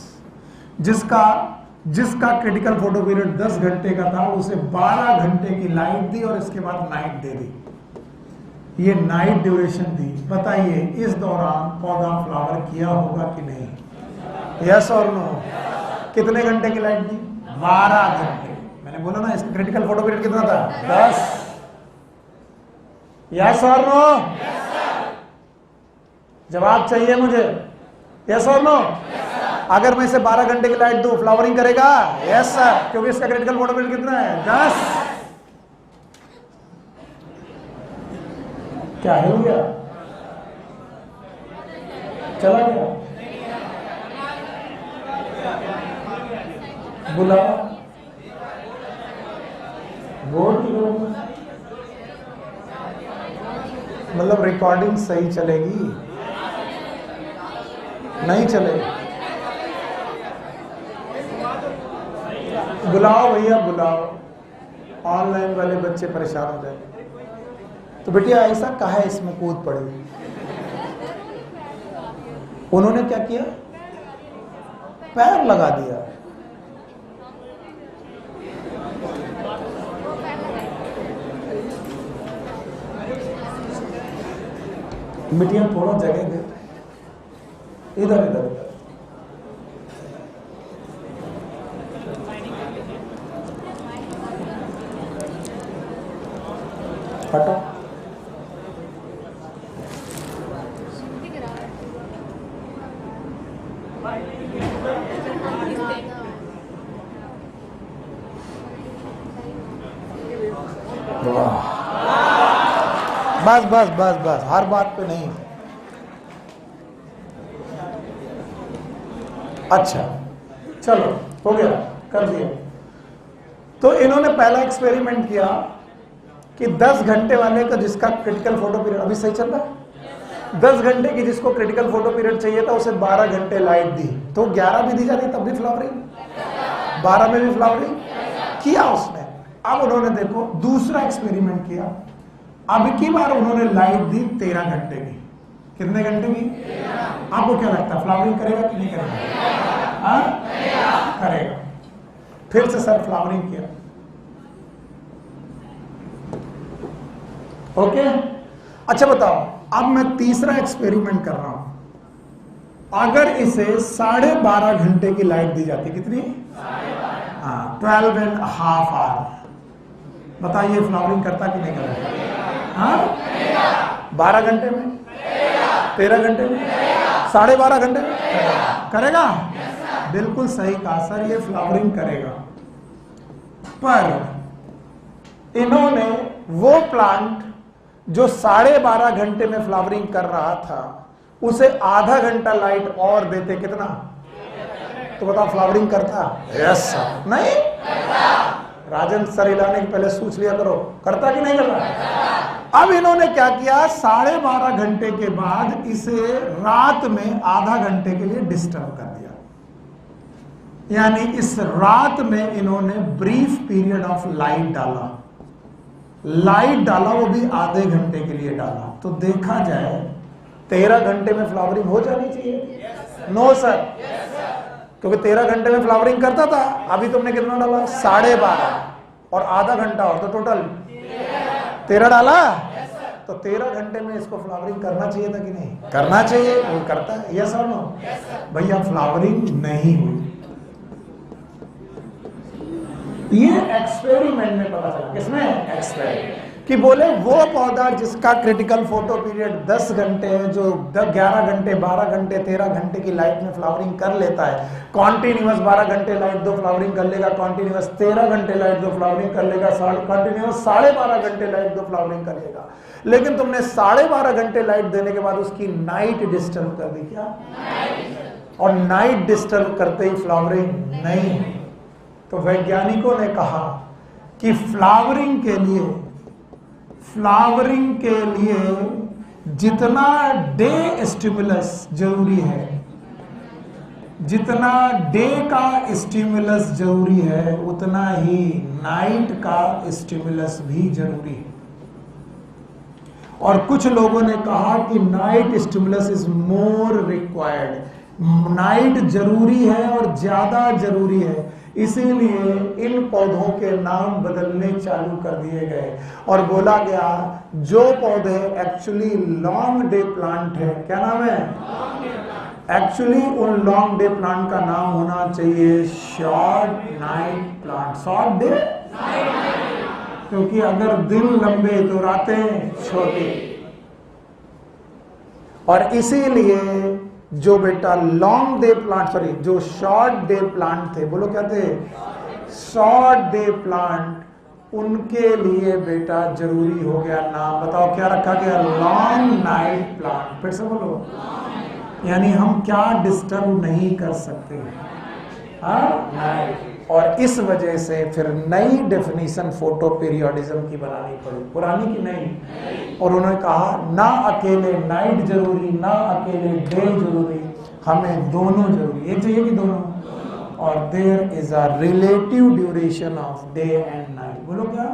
जिसका क्रिटिकल फोटो पीरियड 10 घंटे का था, उसे 12 घंटे की लाइट दी और इसके बाद नाइट दे दी. ये नाइट ड्यूरेशन थी। बताइए इस दौरान पौधा फ्लावर किया होगा कि नहीं? यस और नो? कितने घंटे की लाइट दी? 12 घंटे। मैंने बोला ना इसका क्रिटिकल फोटो पीरियड कितना था? 10। यस और नो? जवाब चाहिए मुझे, यस और नो? अगर मैं इसे 12 घंटे की लाइट दूं फ्लावरिंग करेगा? यस सर, क्योंकि इसका क्रिटिकल फोटो पीरियड कितना है? 10। क्या हो गया? चला गया? बुलाओ बोर्ड की करूंगा, मतलब रिकॉर्डिंग सही चलेगी? नहीं चलेगी? बुलाओ भैया बुलाओ, ऑनलाइन वाले बच्चे परेशान हो जाएंगे। तो बेटिया ऐसा कहा है इसमें कूद पड़ी। उन्होंने क्या किया? पैर लगा दिया। बेटिया थोड़ा जगह दे, इधर इधर इधर। हटो। बस बस बस बस, हर बात पे नहीं। अच्छा चलो हो गया, कर दिया। तो इन्होंने पहला एक्सपेरिमेंट किया कि 10 घंटे वाले का जिसका क्रिटिकल फोटो पीरियड अभी सही चल रहा है, 10 घंटे की जिसको क्रिटिकल फोटो पीरियड चाहिए था उसे 12 घंटे लाइट दी, तो 11 भी दी जाती तब भी फ्लावरिंग, 12 में भी फ्लावरिंग किया उसने। अब उन्होंने देखो दूसरा एक्सपेरिमेंट किया, अब की बार उन्होंने लाइट दी 13 घंटे की। कितने घंटे की? आपको क्या लगता है फ्लावरिंग करेगा कि नहीं करेगा? करेगा। फिर से सर फ्लावरिंग किया। ओके अच्छा बताओ, अब मैं तीसरा एक्सपेरिमेंट कर रहा हूं। अगर इसे 12.5 घंटे की लाइट दी जाती, कितनी? 12.5 आवर। बताइए फ्लावरिंग करता कि नहीं करता? 12 घंटे में, 13 घंटे में, 12.5 घंटे में करेगा? बिल्कुल सही कहा सर, ये फ्लावरिंग करेगा। पर इन्होंने वो प्लांट जो 12.5 घंटे में फ्लावरिंग कर रहा था उसे आधा घंटा लाइट और देते, कितना? तो बताओ फ्लावरिंग करता? Yes sir. नहीं? राजन सर हिलाने के पहले सोच लिया करो, करता कि नहीं करता? अब इन्होंने क्या किया, 12.5 घंटे के बाद इसे रात में आधा घंटे के लिए डिस्टर्ब कर दिया। यानी इस रात में इन्होंने ब्रीफ पीरियड ऑफ लाइट डाला, वो भी आधे घंटे के लिए डाला। तो देखा जाए 13 घंटे में फ्लावरिंग हो जानी चाहिए? नो सर, क्योंकि 13 घंटे में फ्लावरिंग करता था, अभी तुमने कितना डाला? 12.5 और आधा घंटा और, तो टोटल 13 डाला। तो 13 घंटे में इसको फ्लावरिंग करना चाहिए था कि नहीं? करना चाहिए। वो करता है? यस और नो? भैया फ्लावरिंग नहीं हुई। ये एक्सपेरिमेंट में पता चला। किसमें? एक्सपेरिमेंट कि बोले वो पौधा जिसका क्रिटिकल फोटो पीरियड 10 घंटे है, जो 11 घंटे, 12 घंटे, 13 घंटे की लाइट में फ्लावरिंग कर लेता है, कॉन्टिन्यूअस 12 घंटे लाइट दो फ्लावरिंग कर लेगा, कॉन्टिन्यूअस 13 घंटे लाइट दो फ्लावरिंग कर लेगा, कॉन्टिन्यूअस 12.5 घंटे लाइट दो फ्लावरिंग कर लेगा। लेकिन तुमने 12.5 घंटे लाइट देने के बाद उसकी नाइट डिस्टर्ब कर दी। क्या? और नाइट डिस्टर्ब करते ही फ्लावरिंग नहीं। तो वैज्ञानिकों ने कहा कि फ्लावरिंग के लिए जितना डे स्टिमुलस जरूरी है, जितना डे का स्टिमुलस जरूरी है, उतना ही नाइट का स्टिमुलस भी जरूरी है। और कुछ लोगों ने कहा कि night stimulus is more required, night जरूरी है और ज्यादा जरूरी है। इसीलिए इन पौधों के नाम बदलने चालू कर दिए गए और बोला गया जो पौधे एक्चुअली लॉन्ग डे प्लांट है, क्या नाम है? एक्चुअली उन लॉन्ग डे प्लांट का नाम होना चाहिए short night plant. Short day, क्योंकि अगर दिन लंबे तो रातें छोटी। और इसीलिए जो बेटा लॉन्ग डे प्लांट, सॉरी जो शॉर्ट डे प्लांट थे, बोलो क्या थे? शॉर्ट डे प्लांट, उनके लिए बेटा जरूरी हो गया नाम, बताओ क्या रखा गया? Long night plant. फिर से बोलो, यानी हम क्या डिस्टर्ब नहीं कर सकते, हाँ। और इस वजह से फिर नई डेफिनेशन फोटो पीरियोडिज्म की बनानी पड़ी, पुरानी की नहीं। और उन्होंने कहा ना अकेले नाइट जरूरी, ना अकेले डे जरूरी, हमें दोनों जरूरी। एक चाहिए कि दोनों? और there is a relative duration of day and night. बोलो क्या?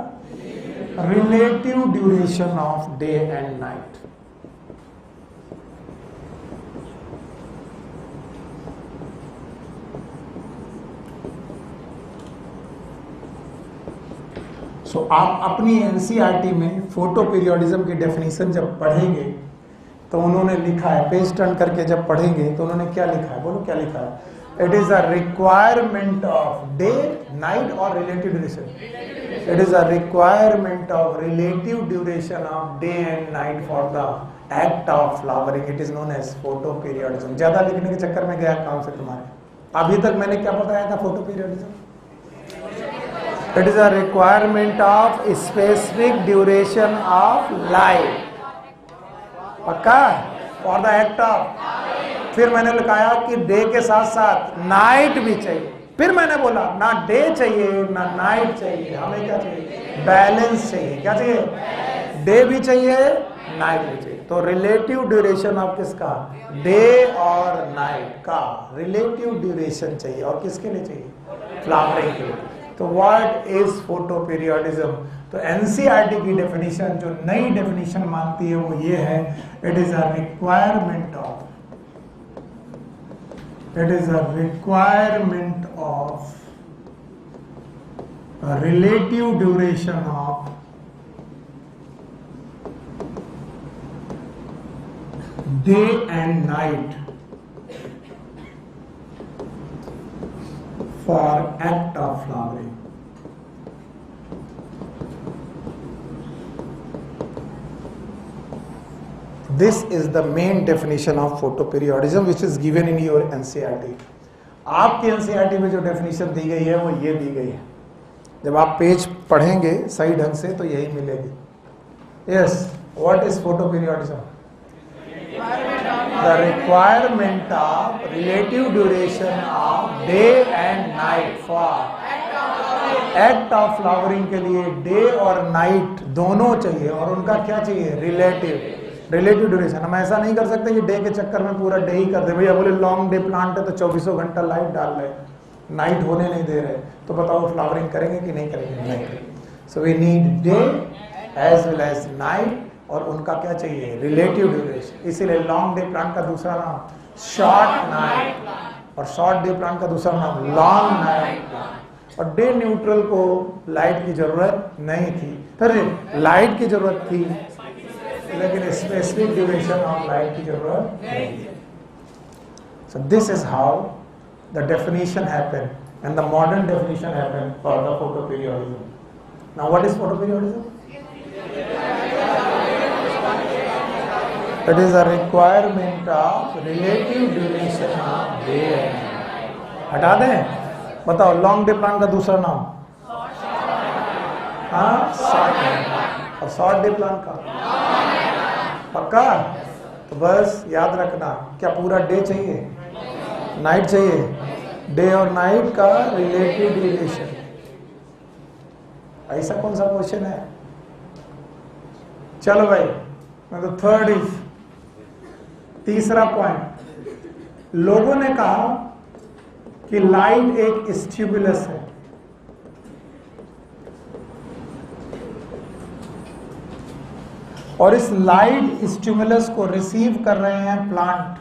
Relative duration of day and night. So आप अपनी एनसीईआरटी में फोटो पीरियोडिज्म की डेफिनेशन जब पढ़ेंगे तो उन्होंने लिखा है, पेज टर्न करके जब पढ़ेंगे तो उन्होंने क्या लिखा है? बोलो क्या लिखा है? It is a requirement of day night और relative duration. It is a requirement of relative duration of day and night for the act of flowering. It is known as photoperiodism. ज्यादा लिखने के चक्कर में गया काम से तुम्हारे। अभी तक मैंने क्या बताया था photo periodism? It is a requirement of specific duration of life, पक्का? For the act of। फिर मैंने लिखाया कि डे के साथ साथ नाइट भी चाहिए। फिर मैंने बोला ना डे चाहिए ना नाइट चाहिए, हमें क्या चाहिए? बैलेंस चाहिए। क्या चाहिए? डे भी चाहिए, नाइट भी चाहिए। तो रिलेटिव ड्यूरेशन ऑफ किसका? डे और नाइट का रिलेटिव ड्यूरेशन चाहिए। और किसके लिए चाहिए? फ्लावरिंग के लिए। तो व्हाट इज फोटो पीरियोडिज्म? तो एनसीईआरटी की डेफिनेशन, जो नई डेफिनेशन मानती है, वो ये है, it is a requirement of, it is a requirement of relative duration of day and night for act of flowering. This is the main definition of photoperiodism which is given in your NCERT. आपके NCERT में जो definition दी गई है वो ये दी गई है। जब आप पेज पढ़ेंगे सही ढंग से तो यही मिलेगी। Yes, what is photoperiodism? The requirement of relative duration of day and night for act of flowering के लिए डे और नाइट दोनों चाहिए। और उनका क्या चाहिए? Relative duration. हम ऐसा नहीं कर सकते कि डे के चक्कर में पूरा डे ही कर दे। भैया बोले लॉन्ग डे प्लांट है तो 24 घंटा लाइट डाल रहे, नाइट होने नहीं दे रहे, तो बताओ फ्लावरिंग करेंगे कि नहीं करेंगे? नहीं। So we need day as well as night. और उनका क्या चाहिए? Relative duration. इसीलिए लॉन्ग डे प्लांट का दूसरा नाम शॉर्ट नाइट और शॉर्ट डे प्लांट का दूसरा नाम लॉन्ग नाइट। और डे न्यूट्रल को लाइट की जरूरत नहीं थी, फिर लाइट की जरूरत थी लेकिन स्पेसिफिक ड्यूरेशन ऑफ लाइट की जरूरत नहीं। So this is how the definition happened and the modern definition happened for the photoperiodism. Now what is photoperiodism? It is a requirement of relative duration of day and night। हटा दें? बताओ long day plant का दूसरा नाम? हाँ, short. और short day plant का? पक्का? तो बस याद रखना, क्या पूरा डे चाहिए? नाइट चाहिए? डे और नाइट का रिलेटिव ड्यूरेशन। ऐसा कौन सा क्वेश्चन है? चलो भाई, तो थर्ड इज, तीसरा पॉइंट, लोगों ने कहा कि लाइट एक स्टिमुलस है। और इस लाइट स्टिमुलस को रिसीव कर रहे हैं plant.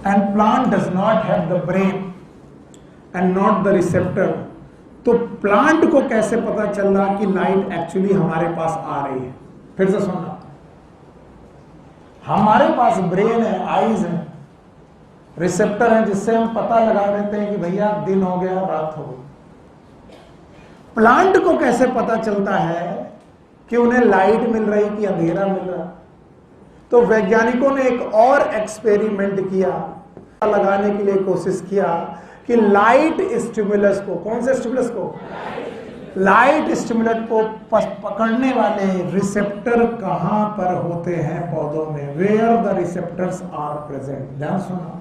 And plant does not have the brain and not the receptor, तो प्लांट को कैसे पता चल रहा कि लाइट एक्चुअली हमारे पास आ रही है? फिर से सुनना, हमारे पास ब्रेन है, आईज है, रिसेप्टर है, जिससे हम पता लगा देते हैं कि भैया दिन हो गया, रात हो गई। प्लांट को कैसे पता चलता है कि उन्हें लाइट मिल रही कि अंधेरा मिल रहा? तो वैज्ञानिकों ने एक और एक्सपेरिमेंट किया, लगाने के लिए कोशिश किया कि लाइट स्टिमुलस को, कौन से स्टिमुलस को? लाइट स्टिमुलस को पकड़ने वाले रिसेप्टर कहां पर होते हैं पौधों में? Where the receptors are present. ध्यान सुनो,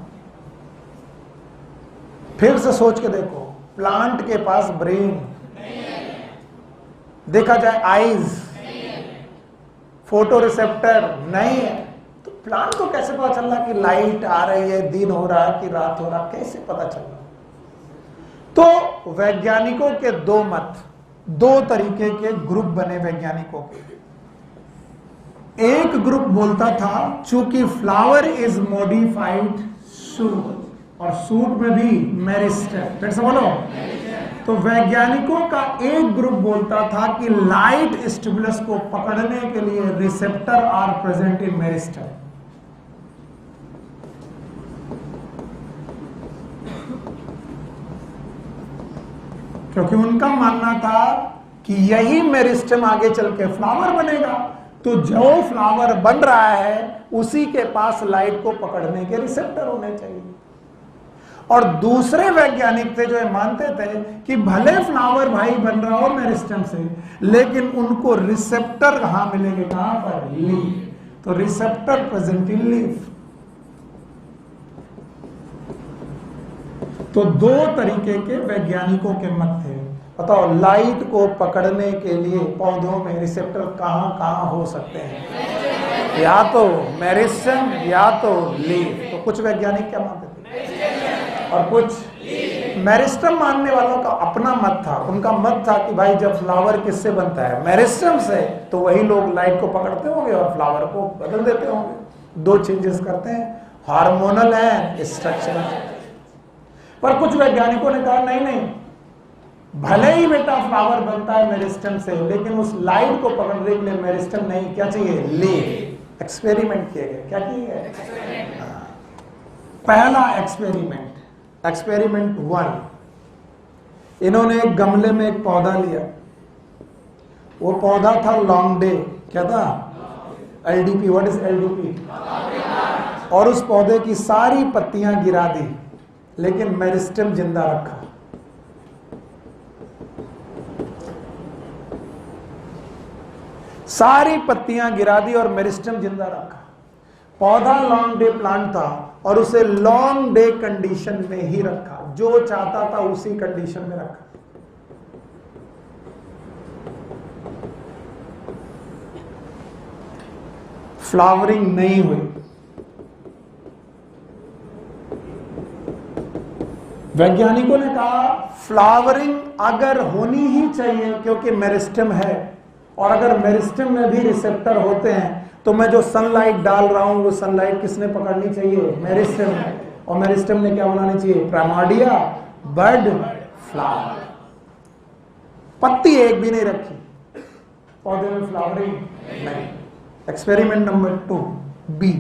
फिर से सोच के देखो, प्लांट के पास ब्रेन, देखा जाए आईज, फोटो रिसेप्टर नहीं है, तो प्लांट को कैसे पता चल रहा कि लाइट आ रही है, दिन हो रहा है कि रात हो रहा, कैसे पता चल रहा? तो वैज्ञानिकों के दो मत, दो तरीके के ग्रुप बने वैज्ञानिकों के। एक ग्रुप बोलता था चूंकि फ्लावर इज मॉडिफाइड सूट, और सूट में भी मेरिस्टेम, फिर से बोलो। तो वैज्ञानिकों का एक ग्रुप बोलता था कि लाइट स्टिमुलस को पकड़ने के लिए receptor are present in meristem. क्योंकि उनका मानना था कि यही मेरिस्टेम आगे चल के फ्लावर बनेगा, तो जो फ्लावर बन रहा है उसी के पास लाइट को पकड़ने के रिसेप्टर होने चाहिए। और दूसरे वैज्ञानिक थे जो ये मानते थे कि भले फ्लावर भाई बन रहा हो मेरिस्टेम से, लेकिन उनको रिसेप्टर कहां मिलेंगे? कहां पर? लीफ। तो रिसेप्टर प्रेजेंट इन लीफ। तो दो तरीके के वैज्ञानिकों के मत थे। बताओ, लाइट को पकड़ने के लिए पौधों में रिसेप्टर कहां कहां हो सकते हैं? या तो मेरिस्टेम या तो लीफ। तो कुछ वैज्ञानिक क्या मानते थे और कुछ मेरिस्टेम मानने वालों का अपना मत था। उनका मत था कि भाई जब फ्लावर किससे बनता है? मेरिस्टेम से, तो वही लोग लाइट को पकड़ते होंगे और फ्लावर को बदल देते होंगे। दो चेंजेस करते हैं, हार्मोनल है, स्ट्रक्चरल। पर कुछ वैज्ञानिकों ने कहा नहीं नहीं, भले ही बेटा फ्लावर बनता है मेरिस्टेम से, लेकिन उस लाइट को पकड़ने के लिए मेरिस्टेम नहीं, क्या चाहिए? लीफ। एक्सपेरिमेंट किए गए। क्या किए गए? पहला एक्सपेरिमेंट, एक्सपेरिमेंट 1, इन्होंने एक गमले में एक पौधा लिया। वो पौधा था लॉन्ग डे। क्या था? LDP। What is LDP? और उस पौधे की सारी पत्तियां गिरा दी, लेकिन मेरिस्टेम जिंदा रखा। सारी पत्तियां गिरा दी और मेरिस्टेम जिंदा रखा। पौधा लॉन्ग डे प्लांट था और उसे लॉन्ग डे कंडीशन में ही रखा, जो चाहता था उसी कंडीशन में रखा। फ्लावरिंग नहीं हुई। वैज्ञानिकों ने कहा फ्लावरिंग अगर होनी ही चाहिए क्योंकि मेरिस्टेम है, और अगर मेरिस्टेम में भी रिसेप्टर होते हैं, तो मैं जो सनलाइट डाल रहा हूं वो सनलाइट किसने पकड़नी चाहिए? मेरिस्टेम। और मेरिस्टेम ने क्या बनानी चाहिए? Primordia, bud, flower. पत्ती एक भी नहीं रखी पौधे में, फ्लावरिंग नहीं। Experiment number 2, B.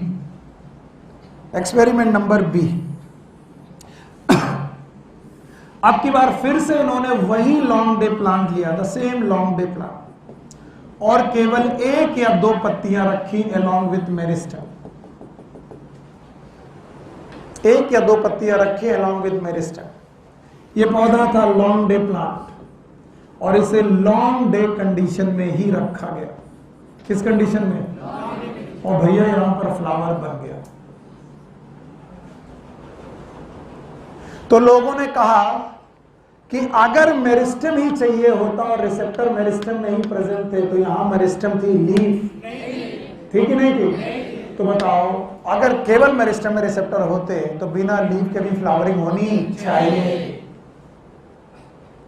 Experiment number B, अब की बार फिर से उन्होंने वही लॉन्ग डे प्लांट लिया, the same long day plant, और केवल 1 या 2 पत्तियां रखी अलोंग विथ मेरिस्टेम। 1 या 2 पत्तियां रखी अलोंग विथ मेरिस्टेम। यह पौधा था लॉन्ग डे प्लांट, और इसे लॉन्ग डे कंडीशन में ही रखा गया। किस कंडीशन में? और भैया यहां पर फ्लावर बन गया। तो लोगों ने कहा कि अगर मेरिस्टेम ही चाहिए होता और रिसेप्टर मेरिस्टेम में ही प्रेजेंट थे, तो यहां मेरिस्टेम थी, लीफ थी कि नहीं थी? तो बताओ, अगर केवल मेरिस्टेम में रिसेप्टर होते तो बिना लीफ के भी फ्लावरिंग होनी चाहिए।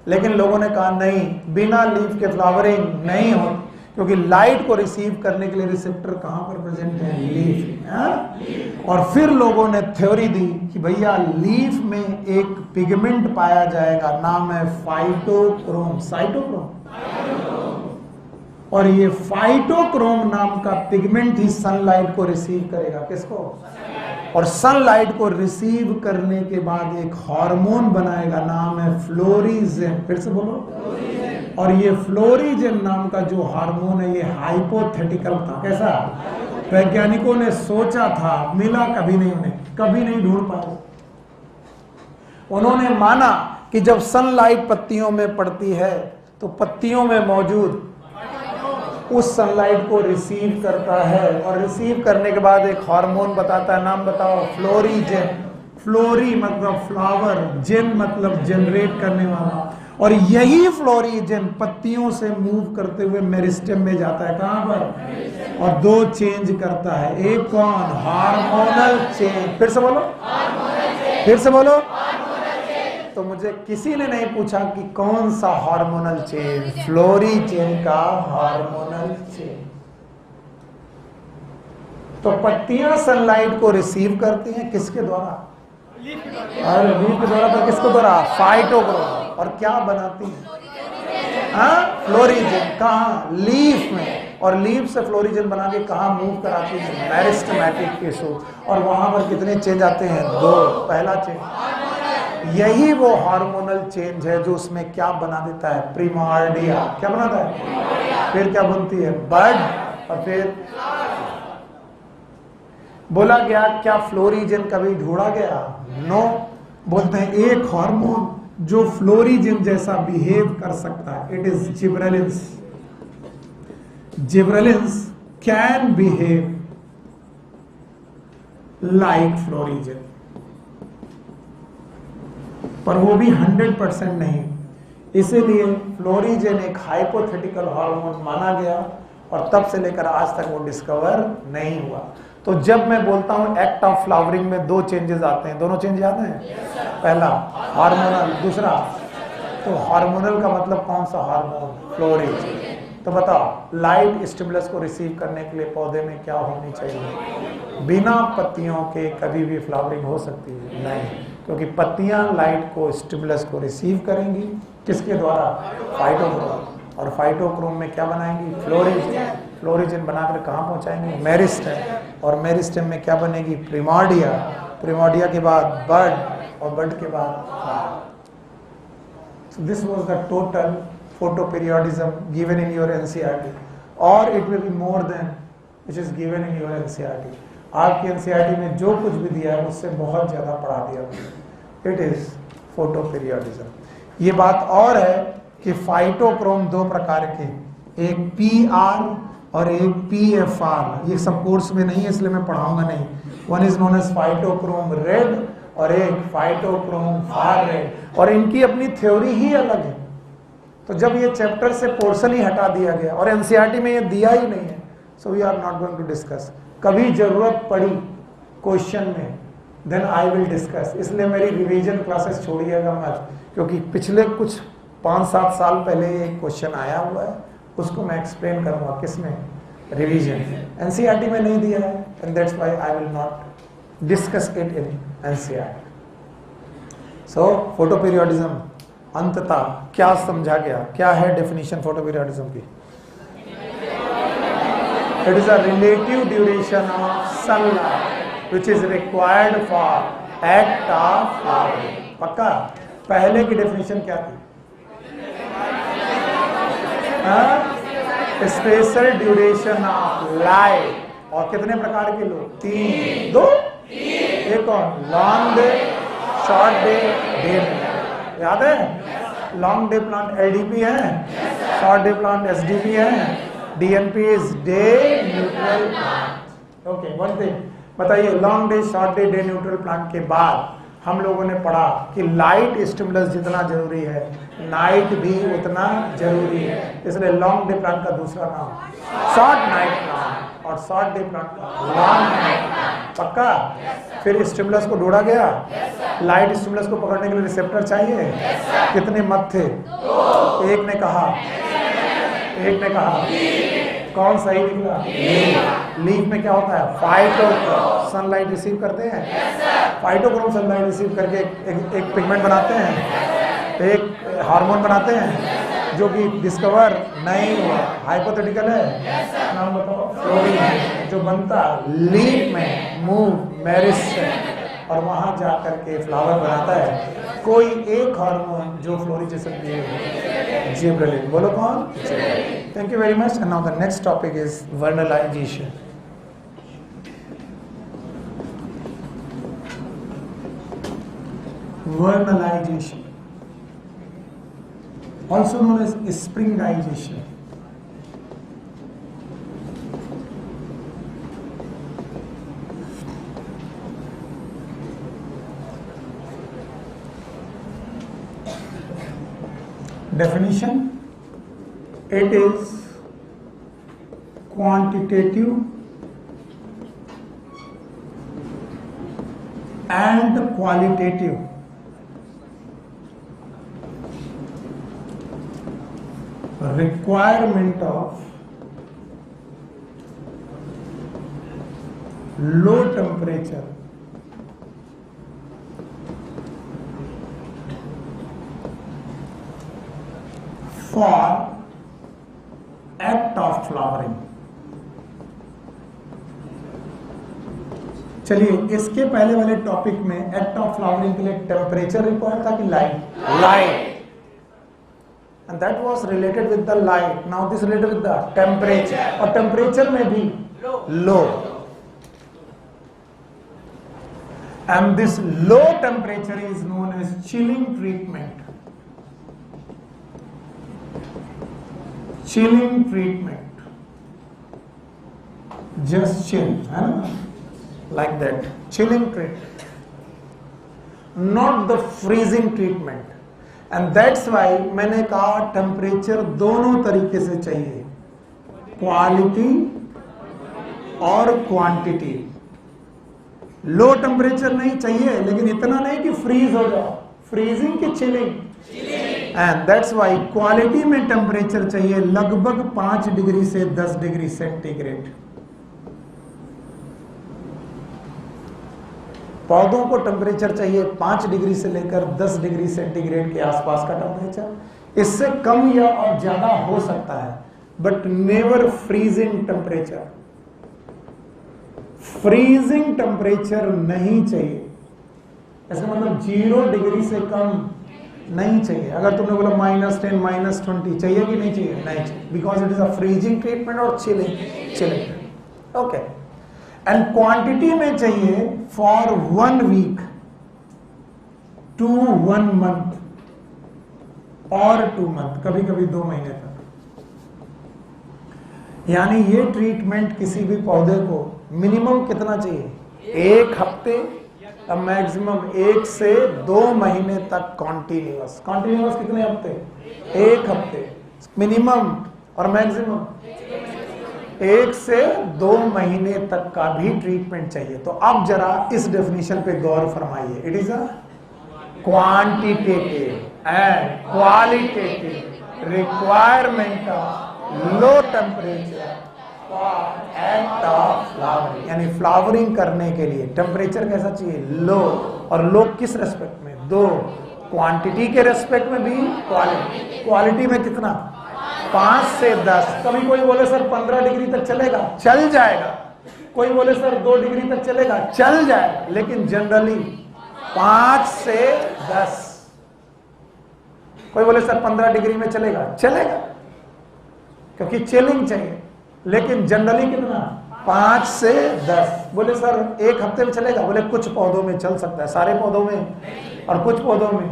लेकिन लोगों ने कहा नहीं, बिना लीफ के फ्लावरिंग नहीं होती, क्योंकि लाइट को रिसीव करने के लिए रिसेप्टर कहां पर प्रेजेंट है? लीफ में। और फिर लोगों ने थ्योरी दी कि भैया लीफ में एक पिगमेंट पाया जाएगा, नाम है फाइटोक्रोम। साइटोक्रोम। और ये फाइटोक्रोम नाम का पिगमेंट ही सनलाइट को रिसीव करेगा। किसको? और सनलाइट को रिसीव करने के बाद एक हार्मोन बनाएगा, नाम है फ्लोरिजेन। फिर से बोलो। और ये फ्लोरिजेन नाम का जो हार्मोन है ये हाइपोथेटिकल था। कैसा? वैज्ञानिकों ने सोचा था, मिला कभी नहीं, उन्हें कभी नहीं ढूंढ पाए। उन्होंने माना कि जब सनलाइट पत्तियों में पड़ती है तो पत्तियों में मौजूद उस सनलाइट को रिसीव करता है, और रिसीव करने के बाद एक हार्मोन बताता है, नाम बताओ? फ्लोरिजेन। फ्लोरी मतलब फ्लावर, जेन मतलब जनरेट करने वाला। और यही फ्लोरिजेन पत्तियों से मूव करते हुए मेरिस्टेम में जाता है। कहां पर? और दो चेंज करता है। एक कौन? Hormonal change. फिर से बोलो। फिर से बोलो। तो मुझे किसी ने नहीं पूछा कि कौन सा हार्मोनल चेंज? फ्लोरिजेन का हार्मोनल चेंज। तो पत्तियां सनलाइट को रिसीव करती हैं किसके द्वारा? और लीफ के द्वारा। पर किसके द्वारा? फाइटोक्रोम। और क्या बनाती है? फ्लोरिजेन। कहां? लीफ में। और लीफ से फ्लोरिजेन बना के कहां मूव कराती है? Meristematic tissue. और वहां पर कितने चेंज आते हैं? दो। पहला चेंज, यही वो हार्मोनल चेंज है जो उसमें क्या बना देता है? प्रिमार्डिया। क्या बनाता है? फिर क्या बनती है? बड। और फिर बोला गया क्या फ्लोरिजेन कभी ढूंढा गया? नो। बोलते हैं एक हार्मोन जो फ्लोरिजेन जैसा बिहेव कर सकता है, it is gibberellins. Gibberellins can behave like florigen, पर वो भी 100% नहीं। इसीलिए फ्लोरिजेन एक हाइपोथेटिकल हार्मोन माना गया और तब से लेकर आज तक वो डिस्कवर नहीं हुआ। तो जब मैं बोलता हूं एक्ट ऑफ फ्लावरिंग में दो चेंजेस आते हैं, दोनों चेंज याद हैं? पहला हार्मोनल, दूसरा। तो हार्मोनल का मतलब कौन सा हार्मोन? फ्लोरिजेन। तो बताओ लाइट स्टिमुलस को रिसीव करने के लिए पौधे में क्या होनी चाहिए? बिना पत्तियों के कभी भी फ्लावरिंग हो सकती है? नहीं, क्योंकि पत्तियां लाइट को स्टिमुलस को रिसीव करेंगी। किसके द्वारा? फाइटोक्रोम। और फाइटोक्रोम में क्या बनाएंगी? फ्लोरिजेन। फ्लोरिजेन बनाकर कहाँ पहुंचाएंगे? मेरिस्टेम। और मेरिस्टेम में क्या बनेगी? प्रिमार्डिया। प्रिमार्डिया के बाद बड, और बड के बाद flower. So this was the total photoperiodism given in your NCERT, or it will be more than which is given in your NCERT. आपकी NCERT में जो कुछ भी दिया है उससे बहुत ज्यादा पढ़ा दिया गया। It is photoperiodism. ये बात और है कि फाइटोक्रोम दो प्रकार के, एक PR और एक PFR। ये सब कोर्स में नहीं है इसलिए मैं पढ़ाऊंगा नहीं। One is known as phytochrome red और एक फाइटोक्रोम फार रेड, और इनकी अपनी थ्योरी ही अलग है। तो जब ये चैप्टर से पोर्शन ही हटा दिया गया और एनसीईआरटी में ये दिया ही नहीं है, so we are not going to discuss. कभी जरूरत पड़ी क्वेश्चन में देन आई विल डिस्कस। इसलिए मेरी रिवीजन क्लासेस छोड़िएगा मत, क्योंकि पिछले कुछ 5-7 साल पहले एक क्वेश्चन आया हुआ है, उसको मैं एक्सप्लेन करूंगा। किसमें? रिवीजन। एनसीईआरटी में नहीं दिया है, and that's why I will not discuss it in NCERT. So photoperiodism अंततः क्या समझा गया? क्या है डेफिनेशन फोटोपीरियोडिज्म की? It is a relative duration of sunlight which is required for act of flowering. पक्का? पहले की डेफिनेशन क्या थी? Special duration of light. और कितने प्रकार के लोग? 3। 2? एक और long day, short day, day में। याद है? लॉन्ग डे प्लांट LDP है, शॉर्ट डे प्लांट SDP है, DNP is day neutral plant. Okay, one thing बताइए, long day, short day, day neutral plant के बाद हम लोगों ने पढ़ा कि लाइट स्टिमुलस जितना जरूरी है नाइट भी उतना जरूरी है। इसलिए लॉन्ग डे प्लांट का दूसरा नाम शॉर्ट नाइट प्लांट और शॉर्ट डे प्लांट का लॉन्ग नाइट प्लांट। पक्का? फिर स्टिमुलस को ढूंढा गया। लाइट स्टिमुलस को पकड़ने के लिए रिसेप्टर चाहिए। कितने मत थे? एक ने कहा कौन सही निकला? लीफ में क्या होता है? फाइटोक्रोम। सनलाइट रिसीव करते हैं? फाइटोक्रोम सनलाइट रिसीव करके एक पिगमेंट बनाते हैं, एक हार्मोन बनाते हैं जो कि डिस्कवर नहीं हुआ, हाइपोथेटिकल है। नाम बताओ। फ्लोरीन जो बनता लीफ में मूव मेरिस से और वहां जाकर के फ्लावर बनाता है। कोई एक हार्मोन जो फ्लोरिजेशन में जिब्रेलिन। बोलो कौन? Thank you very much. And now the next topic is vernalization. Vernalization, also known as springization. Definition: it is quantitative and qualitative requirement of low temperature for act of flowering. चलिए, इसके पहले वाले topic में act of flowering के लिए temperature required था कि light, and that was related with the light. Now this related with the temperature, और temperature में भी low, and this low temperature is known as chilling treatment. Chilling treatment, just chill, है ना, like that, chilling treatment, not the freezing treatment. And that's why मैंने कहा temperature दोनों तरीके से चाहिए, क्वालिटी और क्वांटिटी। लो टेम्परेचर नहीं चाहिए, लेकिन इतना नहीं कि फ्रीज हो जाओ, फ्रीजिंग की chilling. And that's why quality में टेम्परेचर चाहिए लगभग 5 डिग्री से 10 डिग्री सेंटीग्रेड। पौधों को टेम्परेचर चाहिए 5 डिग्री से लेकर 10 डिग्री सेंटीग्रेड के आसपास का टेम्परेचर। इससे कम या और ज्यादा हो सकता है, but never freezing temperature. Freezing temperature नहीं चाहिए, इसका मतलब 0 डिग्री से कम नहीं चाहिए। अगर तुमने बोला -10 -20 चाहिए कि नहीं चाहिए? नहीं चाहिए, because it is a freezing treatment और चिलिंग। ओके। एंड क्वांटिटी में चाहिए फॉर 1 वीक टू 1 मंथ और 2 मंथ, कभी कभी 2 महीने तक। यानी ये ट्रीटमेंट किसी भी पौधे को मिनिमम कितना चाहिए? 1 हफ्ते, अब मैक्सिमम 1 से 2 महीने तक कॉन्टिन्यूअस। कॉन्टिन्यूअस कितने हफ्ते? 1 हफ्ते मिनिमम, और मैक्सिमम 1 से 2 महीने तक का भी ट्रीटमेंट चाहिए। तो अब जरा इस डेफिनेशन पे गौर फरमाइए। It is a quantitative and qualitative requirement of low temperature for act of flowering. यानी फ्लावरिंग करने के लिए टेम्परेचर कैसा चाहिए? लो। और लो किस रेस्पेक्ट में? 2, क्वांटिटी के रेस्पेक्ट में भी, क्वालिटी में कितना? 5 से 10। कभी कोई बोले सर 15 डिग्री तक चलेगा, चल जाएगा। कोई बोले सर 2 डिग्री तक चलेगा, चल जाएगा। लेकिन जनरली 5 से 10। कोई बोले सर 15 डिग्री में चलेगा, चलेगा, क्योंकि चिलिंग चाहिए। लेकिन जनरली कितना? 5 से 10। बोले सर 1 हफ्ते में चलेगा, बोले कुछ पौधों में चल सकता है, सारे पौधों में, और कुछ पौधों में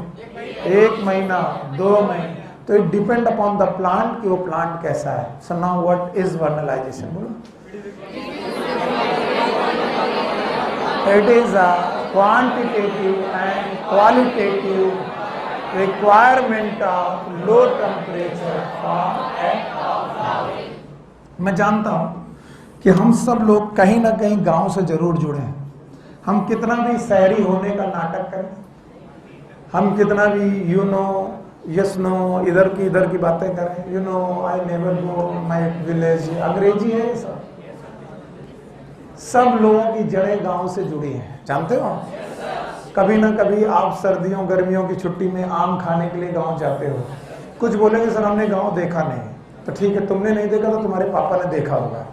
1 महीना 2 महीने। तो it depend upon the plant कि वो प्लांट कैसा है। So now what is vernalization? बोलो। It is a quantitative and qualitative requirement of low temperature for act of flowering. मैं जानता हूं कि हम सब लोग कहीं ना कहीं गांव से जरूर जुड़े हैं। हम कितना भी शहरी होने का नाटक करें, हम कितना भी यस नो, इधर की बातें करें, you know I never go my village, अंग्रेजी है ये सब। सब लोगों की जड़ें गांव से जुड़ी हैं, जानते हो। कभी ना कभी आप सर्दियों गर्मियों की छुट्टी में आम खाने के लिए गांव जाते हो। कुछ बोलेंगे सर हमने गांव देखा नहीं, तो ठीक है, तुमने नहीं देखा तो तुम्हारे पापा ने देखा होगा,